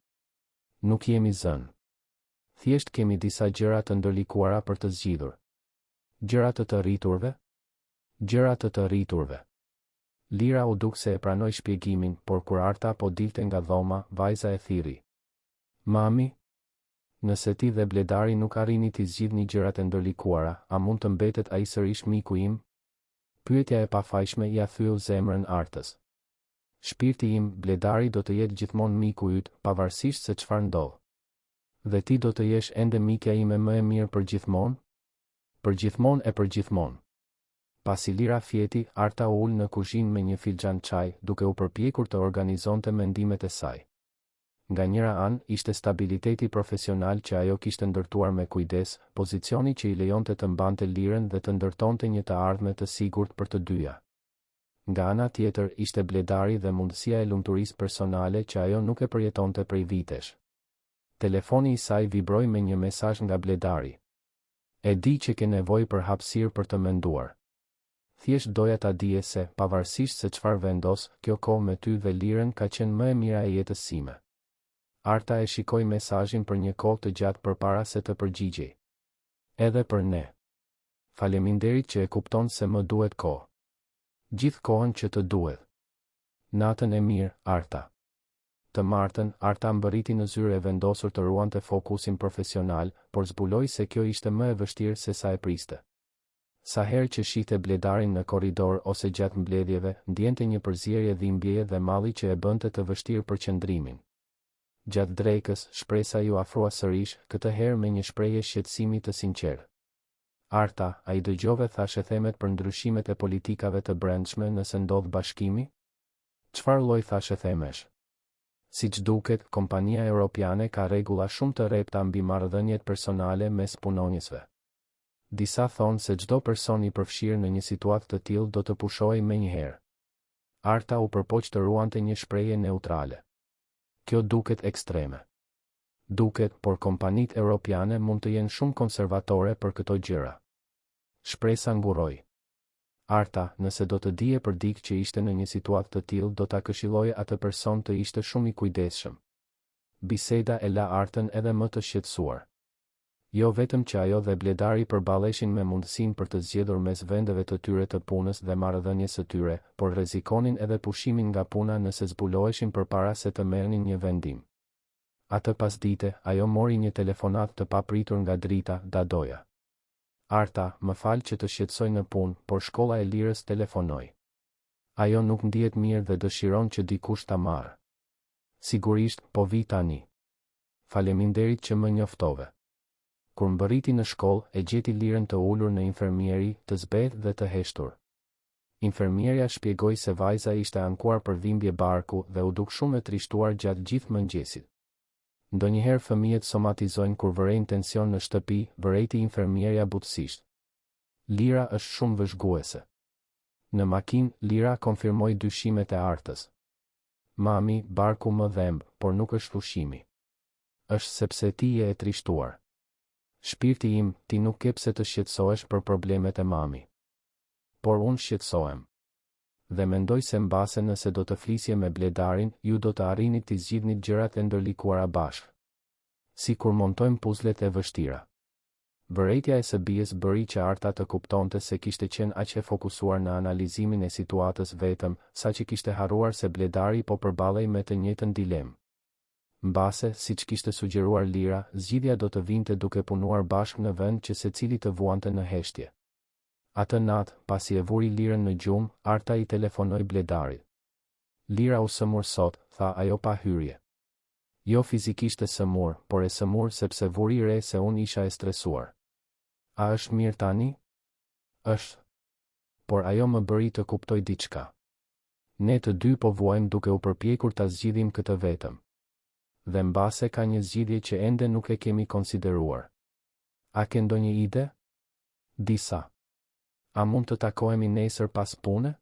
Nuk jemi zënë. Thjesht kemi disa gjëra të ndërlikuara për të zgjidhur. Gjëra të rriturve? Gjëra të rriturve. Lira u duk se e pranoi shpjegimin, por kur Arta po dilte nga dhoma, vajza e thirri. Mami? Nëse ti dhe bledari nuk arrini t'i zgjidhni gjërat e ndërlikuara, a mund të mbetet ai sërish miku im? Pyetja e pafajshme ia thyu zemrën Artës. Shpirti im, bledari do të jetë gjithmonë miku yt, pavarësisht se çfarë ndodh. Dhe ti do të jesh ende mikja ime më e mirë për gjithmonë? Për gjithmonë e për gjithmonë. Pasi Lira fjeti, Arta u ul në kuzhinë me një filxhan çaj, duke u përpjekur të organizonte mendimet e saj. Nga njëra anë, ishte stabiliteti profesional që ajo kishte ndërtuar me kujdes, pozicioni që i lejonte të mbante Lirën dhe të ndërtonte një të ardhme të sigurt për të dyja. Nga ana tjetër, ishte bledari dhe mundësia e lumturisë personale që ajo nuk e përjetonte prej vitesh. Telefoni i saj vibroi me një mesazh nga bledari. E di që ke nevojë për hapësirë për të menduar. Thjesht doja ta dije se, pavarësisht se çfarë vendos, kjo kohë me ty dhe Lirën ka qenë më e mira e jetës sime. Arta e shikoi mesazhin për një kohë të gjatë përpara se të përgjigjej. Edhe për ne. Faleminderit që e kupton se më duhet kohë. Gjithë kohën që të duhet. Natën e mirë, Arta. Të martën, Arta mbërriti në zyrë e vendosur të ruante fokusin profesional, por zbuloi se kjo ishte më e vështirë se sa e priste. Sa herë që shihte bledarin në korridor ose gjatë mbledhjeve, ndjente një përzierje dhimbjeje dhe malli që e bënte të vështirë përqendrimin. Gjatë drekës, shpresa ju afrua sërish, këtë herë me një shprehje shqetësimi të sinqertë. Arta, a i dëgjove thashe themet për ndryshimet e politikave të brendshme nëse ndodh bashkimi? Çfarë lloj thashe themesh? Siç duket, kompania europiane ka rregulla shumë të rrepta mbi marrëdhëniet personale mes punonjësve. Disa thonë se çdo person i përfshirë në një situatë të tillë do të pushohej menjëherë. Arta u përpoq të ruante një shprehje neutrale. Kjo duket ekstreme. Duket, por kompanitë europiane mund të jenë shumë konservatore për këto gjëra. Shpresa nguroi. Arta, nëse do të dije për dikë që ishte në një situatë të tillë, do ta këshilloje atë person të ishte shumë i kujdesshëm. Biseda e la Artën edhe më të shqetësuar. Jo vetëm që ajo dhe bledari përballeshin me mundësinë për të zgjedhur mes vendeve të tyre të punës dhe marrëdhënies së tyre, por rrezikonin edhe pushimin nga puna nëse zbuloheshin përpara se të merrnin një vendim. Atë pasdite, ajo mori një telefonat të papritur nga drita, Dadoja. Arta, më fal që të shqetësoj në punë, por shkolla e Lirës telefonoi. Ajo nuk ndihet mirë dhe dëshiron që dikush ta marrë. Sigurisht, po vi tani. Faleminderit që më njoftove. Kur mbërriti në shkollë, e gjeti Lirën të ulur në infermieri, të zbehtë dhe të heshtur. Infermierja shpjegoi se vajza ishte ankuar për dhimbje barku dhe u duk shumë e trishtuar gjatë gjithë mëngjesit. Ndonjëherë fëmijët somatizojnë kur vërejnë tension në shtëpi, vërejti infermierja butësisht. Lira është shumë vëzhguese. Në makinë, Lira konfirmoi dyshimet e Artës. Mami, barku më dhemb, por nuk është ushqimi. Është sepse ti je e trishtuar. Shpirti im, ti nuk ke pse të shqetësohesh për problemet e mami. Por unë shqetësohem. Dhe mendoj se mbase nëse do të flisje me Bledarin, ju do të arrinit të zgjidhnit gjërat e ndërlikuara bashkë. Si kur montojmë puzlet e vështira. Vërejtja e së bijës bëri që Arta të kuptonte se kishte qenë aq e fokusuar në analizimin e situatës vetëm, saqë kishte harruar se Bledari po përballej me të njëjtën dilemë. Mbase, siç kishte sugjeruar Lira, zgjidhja do të vinte duke punuar bashkë në vend që secili të vuante në heshtje. Atë natë, pasi e vuri Lirën në gjumë, Arta i telefonoi Bledarit. Lira u sëmur sot, tha ajo pa hyrje. Jo fizikisht e sëmur, por e sëmur sepse vuri re se unë isha e stresuar. A është mirë tani? Është. Por ajo më bëri të kuptoj diçka. Ne të dy po vuajmë duke u përpjekur ta zgjidhim këtë vetëm. Dhe mbase ka një zgjidhje që ende nuk e kemi konsideruar. A ke ndonjë ide? Disa. A mund të takohemi nesër pas pune?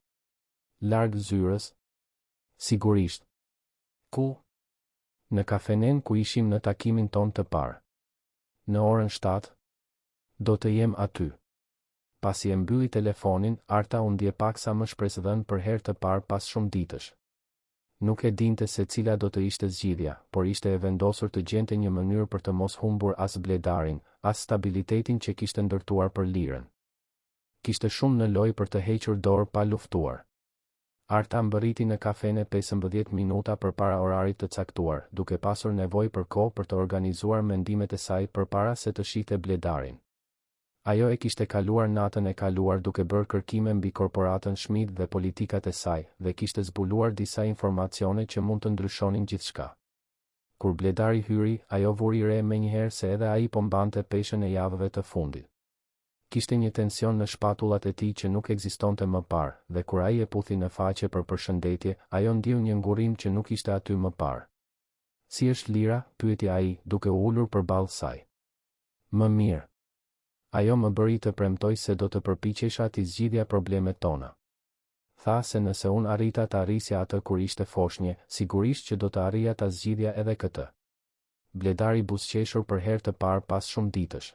Larg zyrës? Sigurisht. Ku? Në kafenen ku ishim në takimin ton të parë. Në orën 7. Do të jem aty. Pasi e mbylli telefonin, Arta u ndje paksa më shpresëdhënë për herë të parë pas shumë ditësh. Nuk e dinte se cila do të ishte zgjidhja, por ishte e vendosur të gjente një mënyrë për të mos humbur as Bledarin, as stabilitetin që kishte ndërtuar për Lirën. Kishte shumë në lojë për të hequr dorë pa luftuar. Arta mbërriti në kafene 15 minuta përpara orarit të caktuar, duke pasur nevojë për kohë për të organizuar mendimet e saj përpara se të shihte Bledarin. Ajo e kishte kaluar natën e kaluar duke bërë kërkime mbi korporatën Schmidt dhe politikat e saj, dhe kishte zbuluar disa informacione që mund të ndryshonin gjithçka. Kur Bledari hyri, ajo vuri re menjëherë se edhe ai po mbante peshën e javëve të fundit. Kishte një tension në shpatullat e tij që nuk ekzistonte më parë, dhe kur ai e puthi në faqe për përshëndetje, ajo ndiu një ngurrim që nuk ishte aty më parë. Si është Lira? Pyeti ai, duke u ulur përballë saj. Më mirë. Ajo më bëri të premtoj se do të përpiqesha të zgjidhja problemet tona. Tha se nëse unë arrita të arrisja atë kur ishte foshnje, sigurisht që do të arrija ta zgjidhja edhe këtë. Bledari buzëqeshur për herë të parë pas shumë ditësh.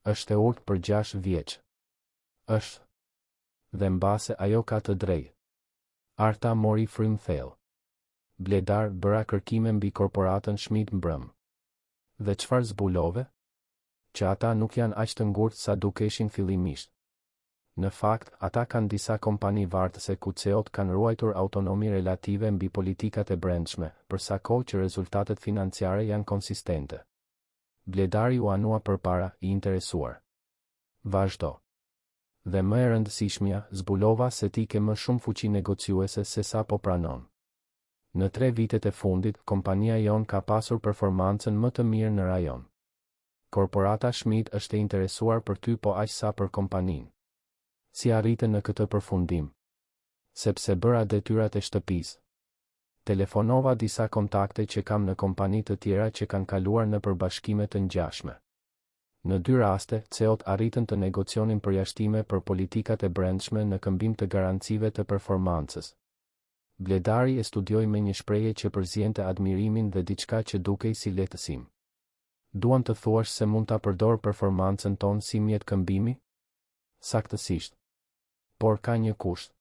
Është e urtë për 6 vjeç. Është. Dhe mbase ajo ka të drejtë. Arta mori frym thellë. Bledar bëra kërkime mbi korporatën Schmidt mbrëm. Dhe çfarë zbulove? Që ata nuk janë aq të ngurtë sa dukeshin fillimisht. Në fakt, ata kanë disa kompani vartëse ku CEO-t kanë ruajtur autonomi relative mbi politikat e brendshme, përsa kohë që rezultatet financiare janë konsistente. Bledari u anua përpara, i interesuar. Vazhdo. Dhe më e rëndësishmja, zbulova se ti ke më shumë fuqi negociuese se sa po pranon. Në 3 vitet e fundit, kompania jon ka pasur performancën më të mirë në rajon. Korporata Schmidt është e interesuar për ty po aq sa për kompaninë. Si arrite në këtë përfundim? Sepse bëra detyrat e shtëpisë. Telefonova disa kontakte që kam në kompani të tjera që kanë kaluar në përbashkime të ngjashme. Në 2 raste, CEO-t arritën të negocionin përjashtime për politikat e brendshme në këmbim të garancive të performancës. Bledari e studioi me një shprehje që përziente admirimin dhe diçka që dukej si lehtësim. Duan të thuash se mund ta përdor performancën tonë si mjet këmbimi? Saktësisht. Por ka një kusht.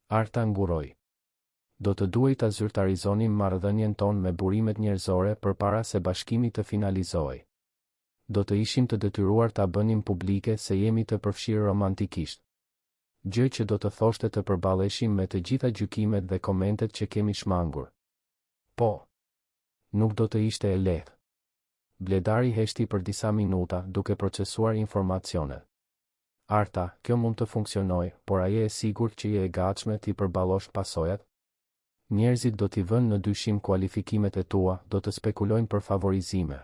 Arta nguroi. Do të duhej ta zyrtarizonim marrëdhënien tonë me burimet njerëzore përpara se bashkimi të finalizohej. Do të ishim të detyruar ta bënim publike se jemi të përfshirë romantikisht. Gjë që do të thoshte të përballeshim me të gjitha gjykimet dhe komentet që kemi shmangur. Po. Nuk do të ishte e lehtë. Bledari heshti për disa minuta duke procesuar informacionet. Arta, kjo mund të funksionojë, por a je e sigurt që je e gatshme t'i përballosh pasojat? Njerëzit do t'i vënë në dyshim kualifikimet e tua, do të spekulojnë për favorizime.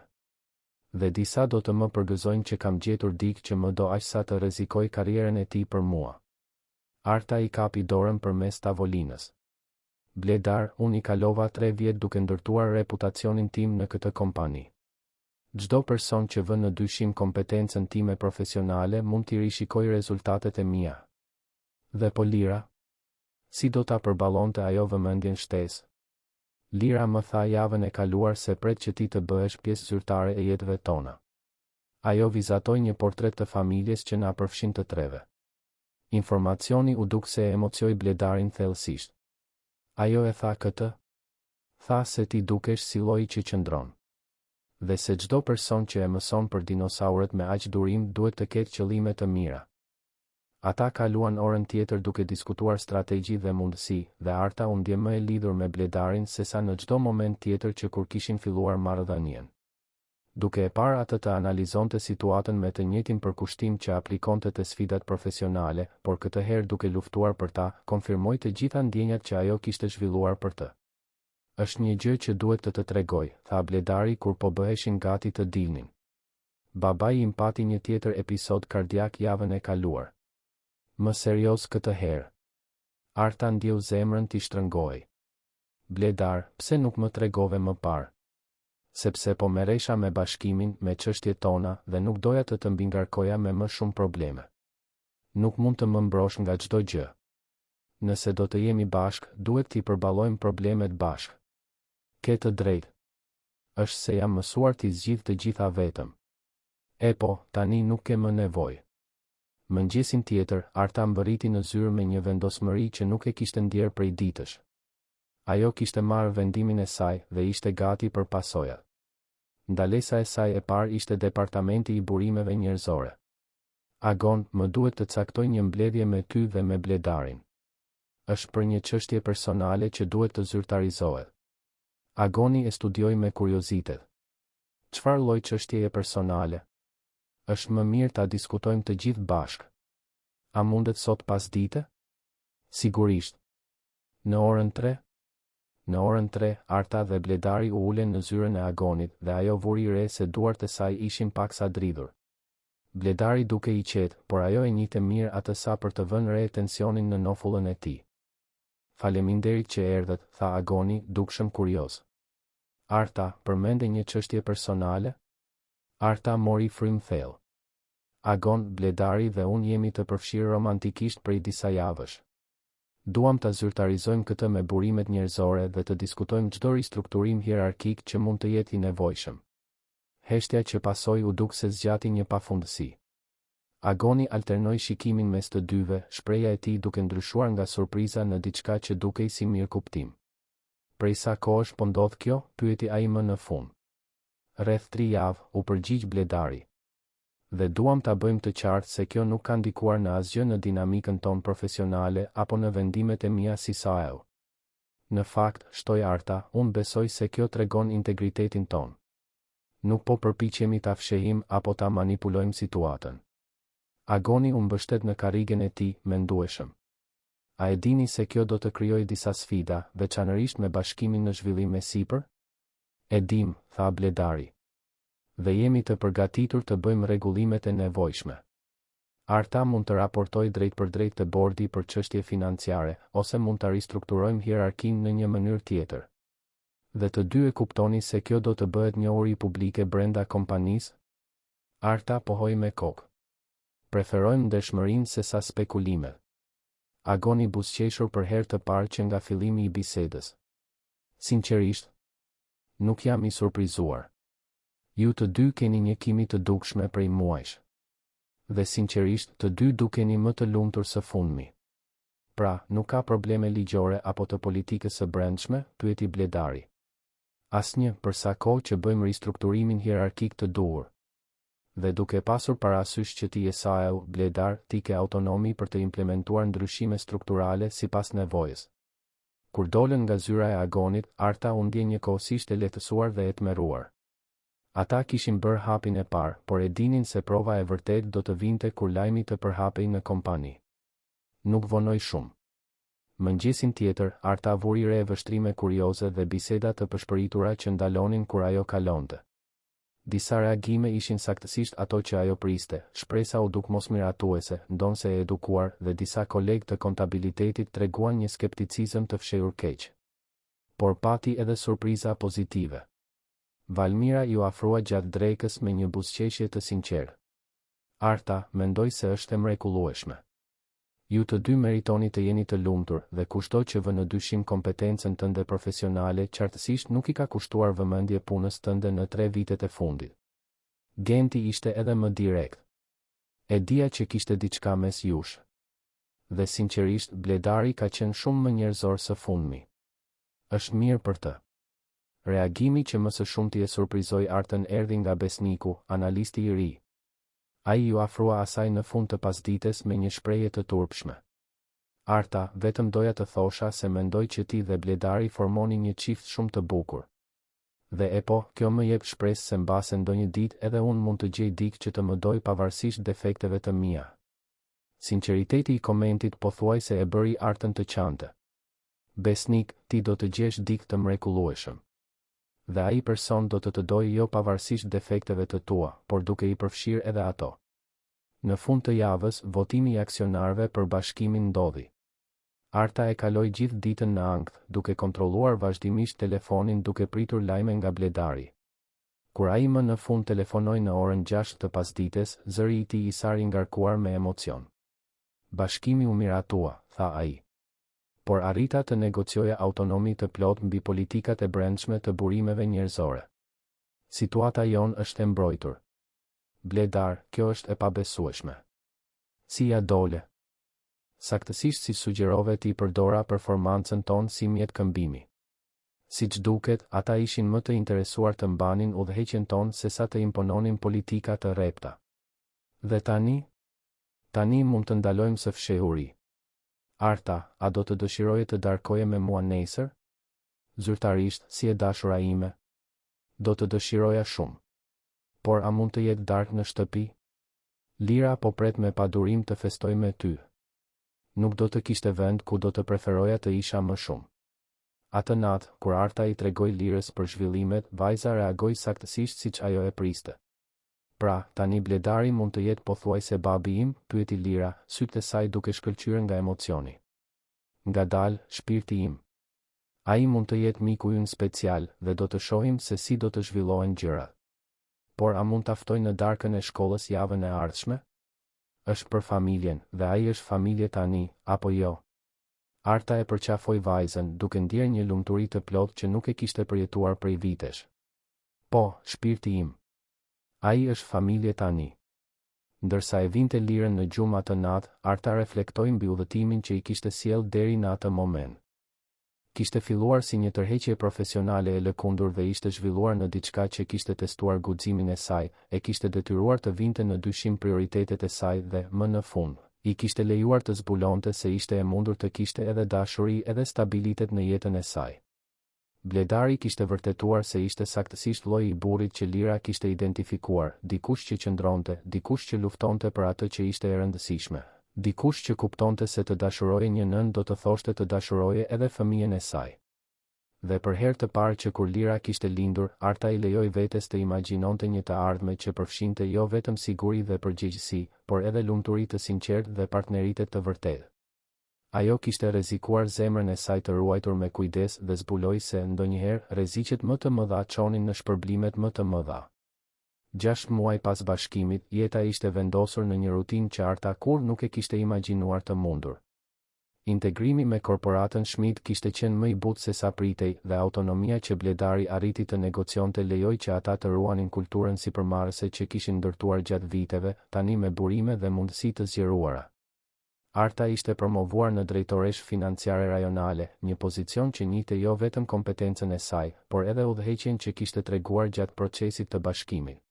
Dhe disa do të më përgëzojnë që kam gjetur dikë që më do aq sa të rrezikoj karrierën e tij për mua. Arta i kapi dorën përmes tavolinës. Bledar, unë i kalova 3 vjet duke ndërtuar reputacionin tim në këtë kompani. Çdo person që vën në dyshim kompetencën time profesionale mund t'i rishikojë rezultatet e mia. Dhe po Lira? Si do ta përballonte ajo vëmendjen shtesë? Lira më tha javën e kaluar se pret që ti të bëhesh pjesë zyrtare e jetëve tona. Ajo vizatoi një portret të familjes që na përfshin të treve. Informacioni u duk se emocioi Bledarin thellësisht. Ajo e tha këtë? Tha se ti dukesh si lloji që qëndron. Dhe se çdo person që e mëson për dinosaurët me aq durim duhet të ketë qëllime të mira. Ata kaluan orën tjetër duke diskutuar strategji dhe mundësi, dhe Arta u ndje më e lidhur me Bledarin sesa në çdo moment tjetër që kur kishin filluar marrëdhënien. Duke e parë atë të analizonte situatën me të njëjtin përkushtim që aplikonte te sfidat profesionale, por këtë herë duke luftuar për ta, konfirmoi të gjitha ndjenjat që ajo kishte zhvilluar për të. Është një gjë që duhet të tregoj, tha Bledari kur po bëheshin gati të dilnin. Babai im pati një tjetër episod kardiak javën e kaluar. Më serioz këtë herë. Arta ndjeu zemrën t'i shtrëngoi. Bledar, pse nuk më tregove më parë? Sepse po merresha me bashkimin, me çështjet tona, dhe nuk doja të mbingarkoja me më shumë probleme. Nuk mund të më mbrosh nga çdo gjë. Nëse do të jemi bashk, duhet t'i përballojmë problemet bashk. Ke të drejtë. Është se jam mësuar t'i zgjidh të gjitha vetëm. E po, tani nuk ke më nevojë. Mëngjesin tjetër, Arta mbërriti në zyrë me një vendosmëri që nuk e kishte ndjerë prej ditësh. Ajo kishte marrë vendimin e saj dhe ishte gati për pasojat. Ndalesa e saj e parë ishte departamenti i burimeve njerëzore. Agon, më duhet të caktoj një mbledhje me ty dhe me Bledarin. Është për një çështje personale që duhet të zyrtarizohet. Agoni e studioi me kuriozitet. Çfarë lloj çështjeje personale? Është më mirë ta diskutojmë të gjithë bashkë. A mundet sot pas dite? Sigurisht. Në orën 3? Në orën 3, Arta dhe Bledari u ulen në zyrën e Agonit dhe ajo vuri re se duart e saj ishin paksa dridhur. Bledari duke i qetë, por ajo e njihte mirë atë sa për të vënë re tensionin në nofullën e tij. Faleminderit që erdhët, tha Agoni, dukshëm kurioz. Arta, përmende një çështje personale? Arta mori frym thellë. Agon, Bledari dhe unë jemi të përfshirë romantikisht prej disa javësh. Duam ta zyrtarizojmë këtë me burimet njerëzore dhe të diskutojmë çdo ristrukturim hierarkik që mund të jetë i nevojshëm. Heshtja që pasoi u duk se zgjati një pafundësi. Agoni alternoi shikimin mes të dyve, shpreha e tij duke ndryshuar nga surpriza në diçka që dukej si mirëkuptim. Prej sa kohësh po ndodh kjo? Pyeti ai më në fund. Rreth 3 javë, u përgjigj Bledari. Dhe duam ta bëjmë të qartë se kjo nuk ka ndikuar në asgjë në dinamikën tonë profesionale apo në vendimet e mia si SAEU. Në fakt, shtoi Arta, unë besoj se kjo tregon integritetin tonë. Nuk po përpiqemi ta fshehim apo ta manipulojmë situatën. Agoni u mbështet në karrigen e tij, mendueshëm. A e dini se kjo do të krijojë disa sfida, veçanërisht me bashkimin në zhvillim me sipër? E dim, tha Bledari. Dhe jemi të përgatitur të bëjmë rregullimet e nevojshme. Arta mund të raportojë drejt për drejt të bordi për çështje financiare, ose mund ta ristrukturojmë hierarkinë në një mënyrë tjetër. Dhe të dy e kuptoni se kjo do të bëhet njohuri publike brenda kompanisë? Arta pohoi me kokë. Preferojmë ndeshmërinë sesa spekulimet. Agoni buzëqeshur për herë të parë që nga fillimi i bisedës. Sinqerisht, nuk jam i surprizuar. Ju të dy keni një kimi të dukshme prej muajsh. Dhe sinqerisht, të dy dukeni më të lumtur së fundmi. Pra, nuk ka probleme ligjore apo të politikës së brendshme? Pyeti Bledari. Asnjë, për sa kohë që bëjmë ristrukturimin hierarkik të duhur. Dhe duke pasur parasysh që ti je SAEU, Bledar, ti ke autonomi për të implementuar ndryshime strukturale sipas nevojës. Kur dolën nga zyra e Agonit, Arta u ndje njëkohësisht e lehtësuar dhe e tmerruar. Ata kishin bërë hapin e parë, por e dinin se prova e vërtet do të vinte kur lajmi të përhapej në kompani. Nuk vonoi shumë. Mëngjesin tjetër, Arta vuri re vështrime kurioze dhe biseda të pëshpëritura që ndalonin kur ajo kalonte. Disa reagime ishin saktësisht ato që ajo priste, shpresa u duk mosmiratuese, ndonse e edukuar, dhe disa kolegë të kontabilitetit treguan një skepticizëm të fshehur keq. Por pati edhe surpriza pozitive. Valmira ju afrua gjatë drekës me një buzëqeshje të sinqertë. Arta, mendoj se është e mrekullueshme. Ju të dy meritoni të jeni të lumtur dhe kushto që vë në dyshim kompetencën tënde profesionale qartësisht nuk I ka kushtuar vëmendje punës tënde në 3 vitet e fundit. Genti ishte edhe më direkt. E dija që kishte diçka mes jush. Dhe sinqerisht Bledari ka qenë shumë më njerëzor së fundmi. Është mirë për të. Reagimi që më së shumti e surprizoi Artën erdhi nga Besniku, analisti I ri. Ai ju afrua asaj në fund të pasdites me një shprehje të turpshme. Arta, vetëm doja të thosha se mendoj që ti dhe Bledari formoni një çift shumë të bukur. Dhe e po, kjo më jep shpresë se mbase ndonjë ditë edhe unë mund të gjej dikë që të më doj pavarësisht defekteve të mia. Sinqeriteti I komentit pothuajse e bëri Artën të qante. Besnik, ti do të gjesh dikë të mrekullueshëm. Dhe ai person do të dojë jo pavarësisht defekteve të tua, por duke I përfshirë edhe ato. Në fund të javës, votimi I aksionarëve për bashkimin ndodhi. Arta e kaloi gjithë ditën në ankth, duke kontrolluar vazhdimisht telefonin duke pritur lajme nga Bledari. Kur ai më në fund telefonoi në orën 6 të pasdites, zëri I tij I sari ngarkuar me emocion. Bashkimi u miratua, tha ai. Por arrita të negocioja autonomi të plot mbi politikat e brendshme të burimeve njerëzore. Situata jon është e mbrojtur. Bledar, kjo është e pabesueshme. Si ja dole? Saktësisht si sugjerove ti përdora performancën tonë si mjet këmbimi. Siç duket, ata ishin më të interesuar të mbanin udhëheqjen tonë se sa të impononin politika të rrepta. Dhe tani? Tani mund të ndalojmë së fshehuri. Arta, a do të dëshiroje të darkoje me mua nesër? Zyrtarisht, si e dashura ime? Do të dëshiroja shumë. Por a mund të jetë darkë në shtëpi? Lira po pret me padurim të festoj me ty. Nuk do të kishte vend ku do të preferoja të isha më shumë. Atë natë, kur Arta I tregoi Lirës për zhvillimet, vajza reagoi saktësisht siç ajo e priste. Pra, tani Bledari mund të jetë pothuajse babi im, pyeti Lira, sytë e saj duke shkëlqyer nga emocioni. Ngadalë, shpirti im. Ai mund të jetë miku ynë special dhe do të shohim se si do të zhvillohen gjërat. Por a mund taftoj në darkën e shkollës javën e ardhshme? Është për familjen dhe ai është familje tani, apo jo? Arta e përqafoi vajzën, duke ndjerë një lumturi të plot që nuk e kishte përjetuar prej vitesh. Po, shpirti im. Ai është familje tani. Ndërsa e vinte Lirën në gjumë atë natë, Arta reflektoi mbi udhëtimin që I kishte sjell deri në atë moment. Kishte filluar si një tërheqje profesionale e lëkundur dhe ishte zhvilluar në diçka që kishte testuar guximin e saj, e kishte detyruar të vinte në dyshim prioritetet e saj dhe, më në fund, I kishte lejuar të zbulonte se ishte e mundur të kishte edhe dashuri edhe stabilitet në jetën e saj. Bledari kishte vërtetuar se ishte saktësisht lloji I burrit që Lira kishte identifikuar, dikush që qëndronte, dikush që luftonte për atë që ishte e rëndësishme, dikush që kuptonte se të dashuroje një nën do të thoshte të dashuroje edhe fëmijën e saj. Dhe për herë të parë që kur Lira kishte lindur, Arta I lejoi vetes të imagjinonte një të ardhme që përfshinte jo vetëm siguri dhe përgjegjësi, por edhe lumturi të sinqertë dhe partneritet të vërtetë. Ajo kishte rrezikuar zemrën e saj të ruajtur me kujdes dhe zbuloi se ndonjëherë rreziqet më të mëdha çonin në shpërblimet më të mëdha. 6 muaj pas bashkimit, jeta ishte vendosur në një rutinë që Arta kur nuk e kishte imagjinuar të mundur. Integrimi me korporatën Schmidt kishte qenë më I butë se sa pritej dhe autonomia që Bledari arriti të negocionte lejoi që ata të ruanin kulturën sipërmarrëse që kishin ndërtuar gjatë viteve, tani me burime dhe mundësi të zgjeruara. Arta ishte promovuar në drejtoresh financiare rajonale, një pozicion që njihte jo vetëm kompetencën e saj, por edhe udhëheqjen që kishte treguar gjatë procesit të bashkimit.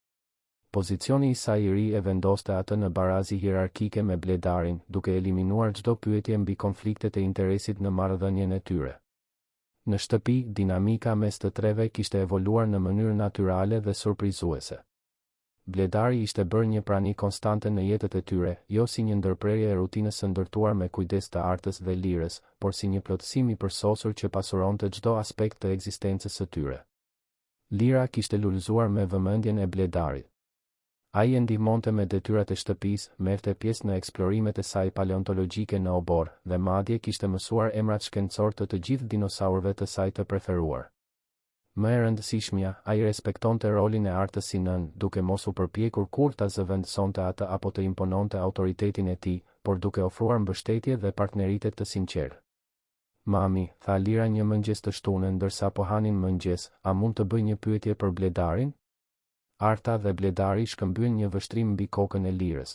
Pozicioni I saj I ri e vendoste atë në barazi hierarkike me Bledarin, duke eliminuar çdo pyetje mbi konfliktet e interesit në marrëdhënien e tyre. Në shtëpi, dinamika mes të treve kishte evoluar në mënyrë natyrale dhe surprizuese. Bledari ishte bërë një prani konstante në jetët e tyre, jo si një ndërprerje e rutinës së ndërtuar me kujdes të Artës dhe Lirës, por si një plotësim I përsosur që pasuronte çdo aspekt të ekzistencës së tyre. Lira kishte lulëzuar me vëmendjen e Bledarit. Ai e ndihmonte me detyrat e shtëpisë, merrte pjesë në eksplorimet e saj paleontologjike në obor, dhe madje kishte mësuar emrat shkencor të gjithë dinosaurëve të saj të preferuar. Më e rëndësishmja, ai respektonte rolin e Artës si nën, duke mos u përpjekur kur ta zëvendësonte atë apo të impononte autoritetin e tij, por duke ofruar mbështetje dhe partneritet të sinqertë. Mami, tha Lira një mëngjes të shtunë ndërsa po hanin mëngjes, a mund të bëj një pyetje për Bledarin? Arta dhe Bledari shkëmbyen një vështrim mbi kokën e Lirës.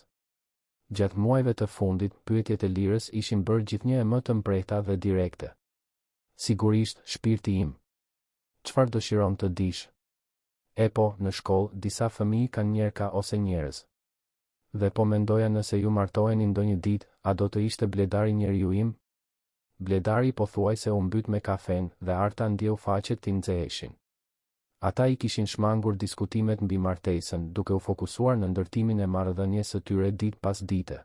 Gjatë muajve të fundit, pyetjet e Lirës ishin bërë gjithnjë më të mprehta dhe direkte. Sigurisht, shpirti im. Çfarë dëshiron të dish? E po, në shkollë, disa fëmijë kanë njerka ose njerëz. Dhe po mendoja nëse ju martoheni ndonjë ditë, a do të ishte Bledari njeriu im? Bledari pothuajse u mbyt me kafen dhe Arta ndjeu faqet t'i nxeheshin. Ata I kishin shmangur diskutimet mbi martesën, duke u fokusuar në ndërtimin e marrëdhënies së tyre ditë pas dite.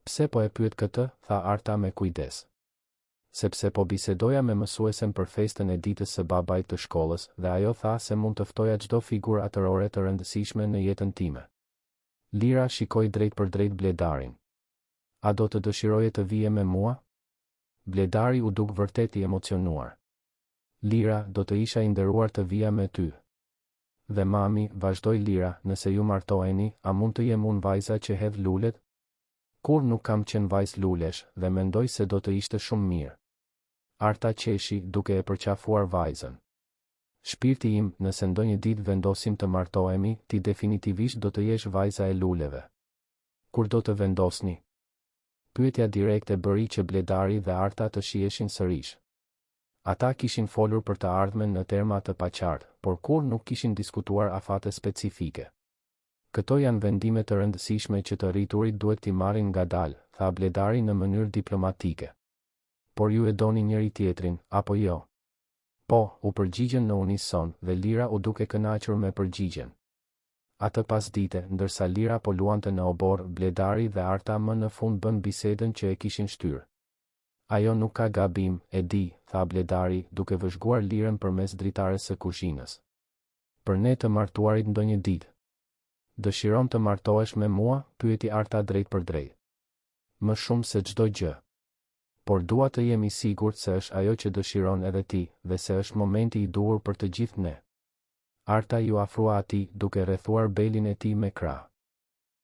Pse po e pyet këtë, tha Arta me kujdes. Sepse po bisedoja me mësuesen për festën e ditës së babait të shkollës dhe ajo tha se mund të ftoja çdo figurë atërore të rëndësishme në jetën time. Lira shikoi drejt për drejt Bledarin. A do të dëshiroje të vije me mua? Bledari u duk vërtet I emocionuar. Lira, do të isha I nderuar të vija me ty. Dhe mami, vazhdoi Lira, nëse ju martoheni, a mund të jem unë vajza që hedh lulet? Kur nuk kam qenë vajzë lulesh dhe mendoj se do të ishte shumë mirë. Arta qeshi, duke e përqafuar vajzën. Shpirti im, nëse ndonjë ditë vendosim të martohemi, ti definitivisht do të jesh vajza e luleve. Kur do të vendosni? Pyetja direkte bëri që Bledari dhe Arta të shiheshin sërish. Ata kishin folur për të ardhmen në terma të paqartë, por kur nuk kishin diskutuar afate specifike. Këto janë vendime të rëndësishme që të rriturit duhet t'i marrin ngadalë, tha Bledari në mënyrë diplomatike. Por ju e doni njëri tjetrin, apo jo? Po, u përgjigjen në unison dhe Lira u duke kënaqur me përgjigjen. Atë pasdite, ndërsa Lira po luante në obor, Bledari dhe Arta më në fund bën bisedën që e kishin shtyrë. Ajo nuk ka gabim, e di, tha Bledari, duke vëzhguar Lirën përmes dritares së kuzhinës. Për ne të martuarit ndonjë ditë. Dëshiron të martohesh me mua? Pyeti Arta drejt për drejt. Më shumë se çdo gjë. Por dua të jem I sigurt se është ajo që dëshiron edhe ti, dhe se është momenti I duhur për të gjithë ne. Arta ju afrua atij, duke rrethuar belin e tij me krah.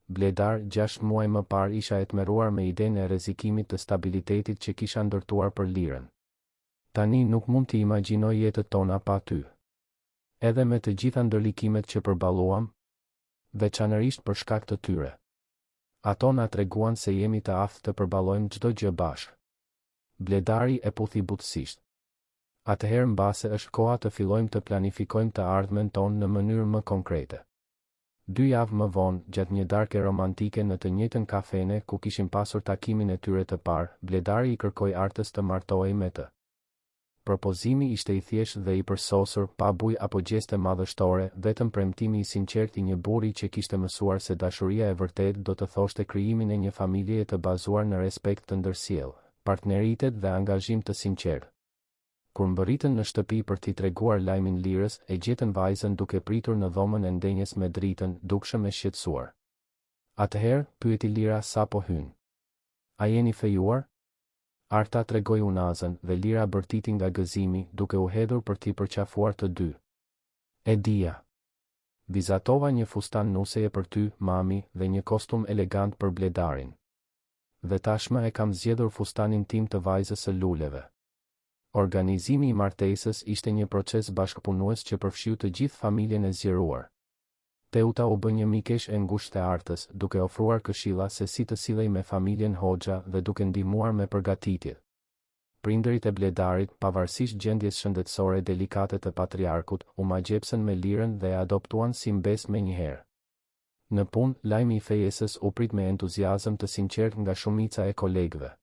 Bledar, 6 muaj më parë isha e tmerruar me idenë e rrezikimit të stabilitetit që kisha ndërtuar për Lirën. Tani nuk mund t'i imagjinoj jetën tona pa ty. Edhe me të gjitha ndërlikimet që përballuam, veçanërisht për shkak të tyre. Ato na treguan se jemi të aftë të përballojmë çdo gjë bashkë. Bledari e puthi butësisht. Atëherë mbase është koha të fillojmë të planifikojmë të ardhmen tonë në mënyrë më konkrete. 2 javë më vonë, gjatë një darke romantike në të njëjtën kafene ku kishin pasur takimin e tyre të parë, Bledari I kërkoi Artës të martohej me të. Propozimi ishte I thjeshtë dhe I përsosur, pa bujë apo gjeste madhështore, vetëm premtimi I sinqertë I një burri që kishte mësuar se dashuria e vërtetë do të thoshte krijimin e një familjeje të bazuar në respekt të ndërsjellë, partneritet dhe angazhim të sinqertë. Kur mbërritën në shtëpi për t'i treguar lajmin Lirës, e gjetën vajzën duke pritur në dhomën e ndenjes me dritën, dukshëm e shqetësuar. Atëherë, pyeti Lira sa po hyn. A jeni fejuar? Arta tregoi unazën dhe Lira bërtiti nga gëzimi, duke u hedhur për t'i përqafuar të dy. E dija. Vizatova një fustan nuseje për ty, mami, dhe një kostum elegant për Bledarin. Dhe tashmë e kam zgjedhur fustanin tim të vajzës së luleve. Organizimi I martesës ishte një proces bashkëpunues që përfshiu të gjithë familjen e zgjeruar. Teuta u bë një mikesh e ngushtë e Artës, duke ofruar këshilla se si të sillej me familjen Hoxha dhe duke ndihmuar me përgatitjet. Prindërit e Bledarit, pavarësisht gjendjes shëndetësore delikate të patriarkut, u magjepsën me Lirën dhe e adoptuan si mbes menjëherë. Në punë, lajmi I fejesës u prit me entuziazëm të sinqert nga shumica e kolegëve.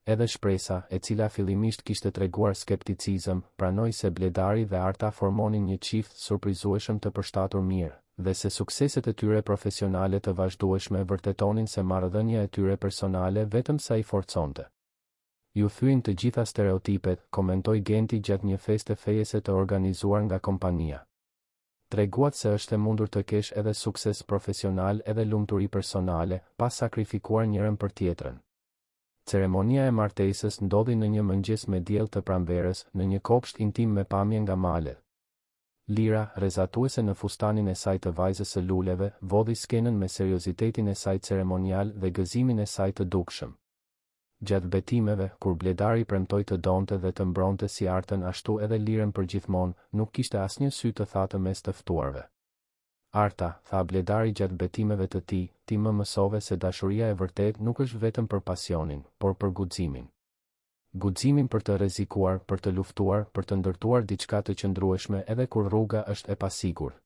Edhe shpresa, e cila fillimisht kishte treguar skepticizëm, pranoi se Bledari dhe Arta formonin një çift surprizueshëm të përshtatur mirë, dhe se sukseset e tyre profesionale të vazhdueshme vërtetonin se marrëdhënia e tyre personale vetëm sa I forconte. Ju thyen të gjitha stereotipet, komentoi Genti gjatë një feste fejese të organizuar nga kompania. Treguat se është e mundur të kesh edhe sukses profesional edhe lumturi personale, pa sakrifikuar njërin për tjetrën. Ceremonia e martesës ndodhi në një mëngjes me diell të pranverës, në një kopsht intim me pamje nga malet. Lira, rrezatuese në fustanin e saj të vajzës së luleve, vodhi skenën me seriozitetin e saj ceremonial dhe gëzimin e saj të dukshëm. Gjatë betimeve, kur Bledari premtoi të donte dhe të mbronte si Artën ashtu edhe Lirën përgjithmonë, nuk kishte asnjë sy të thatë mes të ftuarve. Arta, tha Bledari gjatë betimeve të tij, ti më mësove se dashuria e vërtet nuk është vetëm për pasionin, por për guximin. Guximin për të rrezikuar, për të luftuar, për të ndërtuar diçka të qëndrueshme edhe kur rruga është e pasigurt.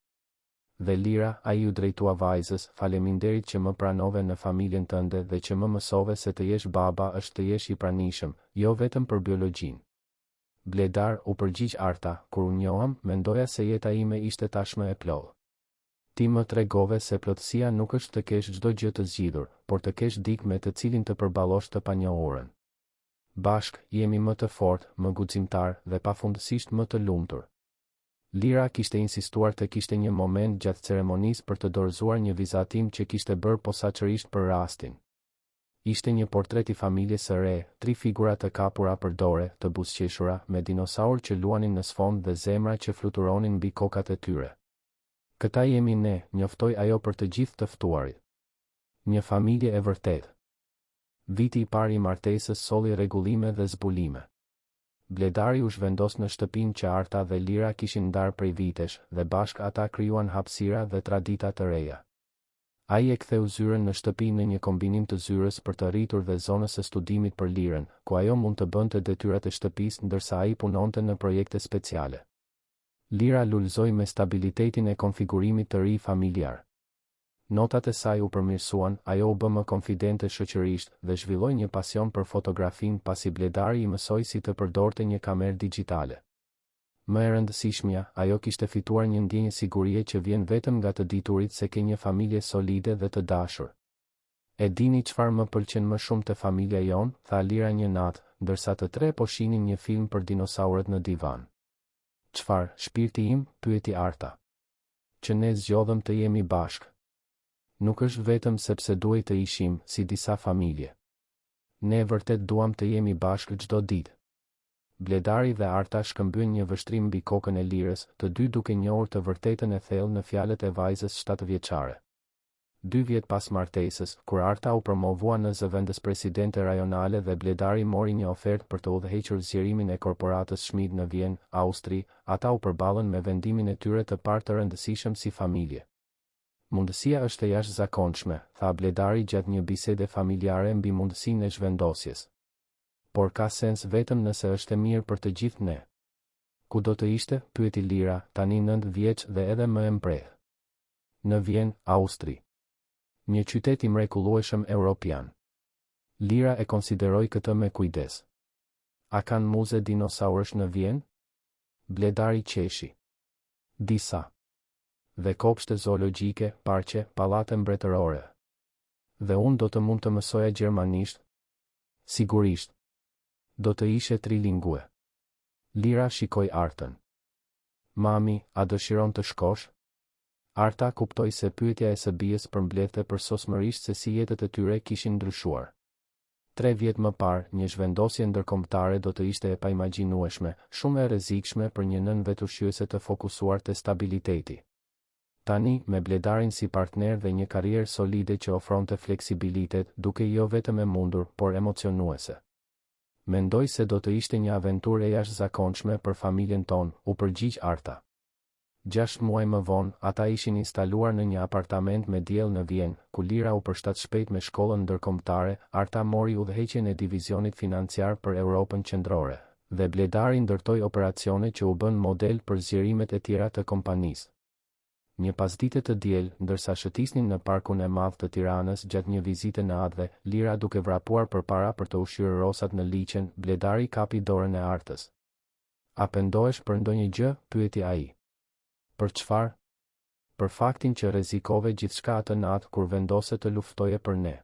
Dhe Lira, ai u drejtua vajzës, faleminderit që më pranove në familjen tënde dhe që më mësove se të jesh baba është të jesh i pranishëm, jo vetëm për biologjin. Bledar, u përgjigj Arta, kur u njoham, mendoja se jeta ime ishte tashmë e plotë. Ti më tregove se plotësia nuk është të kesh çdo gjë të zgjidhur, por të kesh dikë me të cilin të përballosh të panjohurën. Bashk, jemi më të fortë, më guximtar dhe pafundësisht më të lumtur. Lira kishte insistuar të kishte një moment gjatë ceremonisë për të dorëzuar një vizatim që kishte bërë posaçërisht për rastin. Ishte një portret i familjes së re, 3 figura të kapura për dore, të buzëqeshura, me dinosaur që luanin në sfond dhe zemra që fluturonin mbi kokat e tyre. Këta jemi ne, njoftoi ajo për të gjithë të ftuarit. Një familje e vërtetë. Viti i parë i martesës solli rregullime dhe zbulime. Bledari u zhvendos në shtëpinë që Arta dhe Lira kishin ndarë prej vitesh dhe bashkë ata krijuan hapësira dhe tradita të reja. Ai e ktheu zyrën në shtëpi në një kombinim të zyrës për të rritur dhe zonës së studimit për Lirën, ku ajo mund të bënte detyrat e shtëpisë ndërsa ai punonte në projekte speciale. Lira lulëzoi me stabilitetin e konfigurimit të ri familjar. Notat e saj u përmirësuan, ajo u bë më konfidente shoqërisht dhe zhvilloi një pasion për fotografin pasi Bledari i mësoi si të përdorte një kamerë digjitale. Më e rëndësishmja, ajo kishte fituar një ndjenjë sigurie që vjen vetëm nga të diturit se ke një familje solide dhe të dashur. E dini çfarë më pëlqen më shumë te familja jon, tha Lira një natë, ndërsa të tre po shihnin një film për dinosaurët në divan. Çfarë, shpirti im, pyeti Arta. Që ne zgjodhëm të jemi bashkë. Nuk është vetëm sepse duhej të ishim si disa familje. Ne vërtet duam të jemi bashkë çdo ditë. Bledari dhe Arta shkëmbyen një vështrim mbi kokën e Lirës, të dy duke njohur të vërtetën e thellë në fjalët e vajzës 7 vjeçare. 2 vjet pas martesës, kur Arta u promovua në zëvendës presidente rajonale dhe Bledari mori një ofertë për të udhëhequr zgjerimin e korporatës Schmidt në Vjenë, Austri, ata u përballën me vendimin e tyre të parë të rëndësishëm si familje. Mundësia është e jashtëzakonshme, tha Bledari gjatë një bisede familjare mbi mundësinë e zhvendosjes. Por ka sens vetëm nëse është e mirë për të gjithë ne. Ku do të ishte, pyeti Lira, tani 9 vjeç dhe edhe më e mprehë. Në Vjenë, Austri. Një qytet i mrekullueshëm europian. Lira e konsideroi këtë me kujdes. A kanë muze dinosaurësh në Vjenë? Bledari qeshi. Disa. Dhe kopshte zoologjike, parqe, pallate mbretërore. Dhe unë do të mund të mësoja gjermanisht? Sigurisht. Do të ishe trilingue. Lira shikoi Artën. Mami, a dëshiron të shkosh? Arta kuptoi se pyetja e së bijës përmbledhte përsosmërisht se si jetët e tyre kishin ndryshuar. 3 vjet më parë, një zhvendosje ndërkombëtare do të ishte e paimagjinueshme, shumë e rrezikshme për një nën vetushjuese të fokusuar te stabiliteti. Tani, me Bledarin si partner dhe një karrierë solide që ofronte fleksibilitet, duke jo vetëm e mundur, por emocionuese. Mendoj se do të ishte një aventurë e jashtëzakonshme për familjen tonë, u përgjigj Arta. 6 muaj më vonë, ata ishin instaluar në një apartament me diell në Vjenë, ku Lira u përshtat shpejt me shkollën ndërkombëtare. Arta mori udhëheqjen e divizionit financiar për Europën qendrore, dhe Bledari ndërtoi operacione që u bën model për zgjerimet e tjera të kompanisë. Një pasdite të diel, ndërsa shëtisnin në parkun e madh të Tiranës gjatë një vizite në Adve, Lira duke vrapuar përpara për të ushqyer rosat në liçen, Bledari kapi dorën e Artës. A pendohesh për ndonjë gjë? Pyeti ai. Për çfarë? Për faktin që rrezikove gjithçka atë natë kur vendose të luftoje për ne.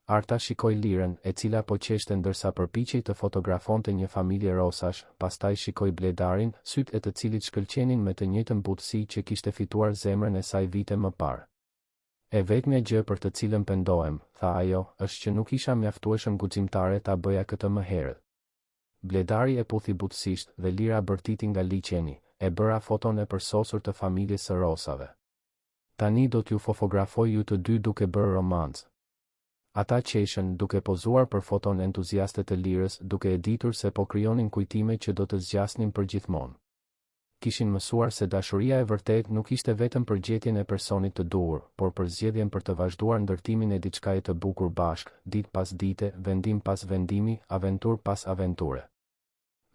Arta shikoi Lirën, e cila po qeshte ndërsa përpiqej të fotografonte një familje rosash, pastaj shikoi Bledarin, sytë e të cilit shkëlqenin me të njëjtën butësi që kishte fituar zemrën e saj vite më parë. E vetmja gjë për të cilën pendohem, tha ajo, është që nuk isha mjaftueshëm guximtare ta bëja këtë më herët. Bledari e puthi butësisht dhe Lira bërtiti nga liçeni, e bëra foton e përsosur të familjes së Rosave. Tani do t'ju fotografoj ju të dy duke bërë romancë. Ata qeshen duke pozuar për foton entuziaste të lirës, duke e ditur se po krijonin kujtime që do të zgjasnin për gjithmonë. Kishin mësuar se dashuria e vërtet nuk ishte vetëm për gjetjen e personit të duhur, por për zgjedhjen për të vazhduar ndërtimin e diçkaje të bukur bashk, ditë pas dite, vendim pas vendimi, aventurë pas aventure.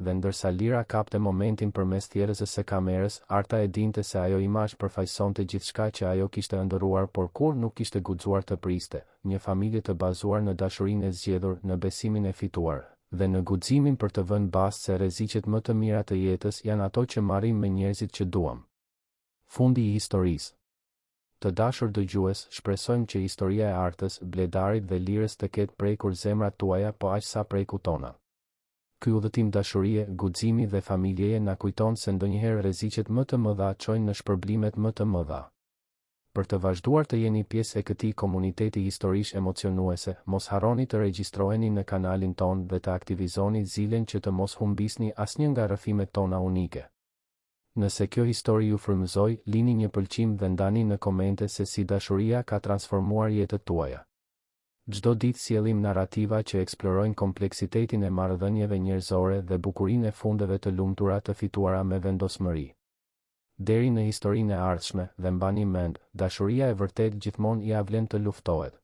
Dhe ndërsa Lira kapte momentin përmes thjerrësës së kamerës, Arta e dinte se ajo imazh përfaqësonte gjithçka që ajo kishte ëndërruar, por kur nuk kishte guxuar të priste, një familje të bazuar në dashurinë e zgjedhur, në besimin e fituar, dhe në guximin për të vënë bastë se rreziqet më të mira të jetës janë ato që marrim me njerëzit që duam. Fundi i historisë. Të dashur dëgjues, shpresojmë që historia e Artës, Bledarit dhe Lirës të ketë prekur zemrat tuaja, po aq sa preku tona. Ky udhëtim dashurie, guximi dhe familjeje na kujton se ndonjëherë rreziqet më të mëdha çojnë në shpërblimet më të mëdha. Për të vazhduar të jeni pjesë e këtij komuniteti historish emocionuese, mos harroni të regjistroheni në kanalin ton dhe të aktivizoni zilen që të mos humbisni asnjë nga rrëfimet tona unike. Nëse kjo histori ju frymëzoi, lini një pëlqim dhe ndani në komente se si dashuria ka transformuar jetët tuaja. Çdo ditë sjellim narrativa që eksplorojnë kompleksitetin e marrëdhënieve njerëzore dhe bukurinë e fundeve të lumtura të fituara me vendosmëri. Deri në historinë e ardhshme, dhe mbani mend, dashuria e vërtet gjithmonë ia vlen të luftohet.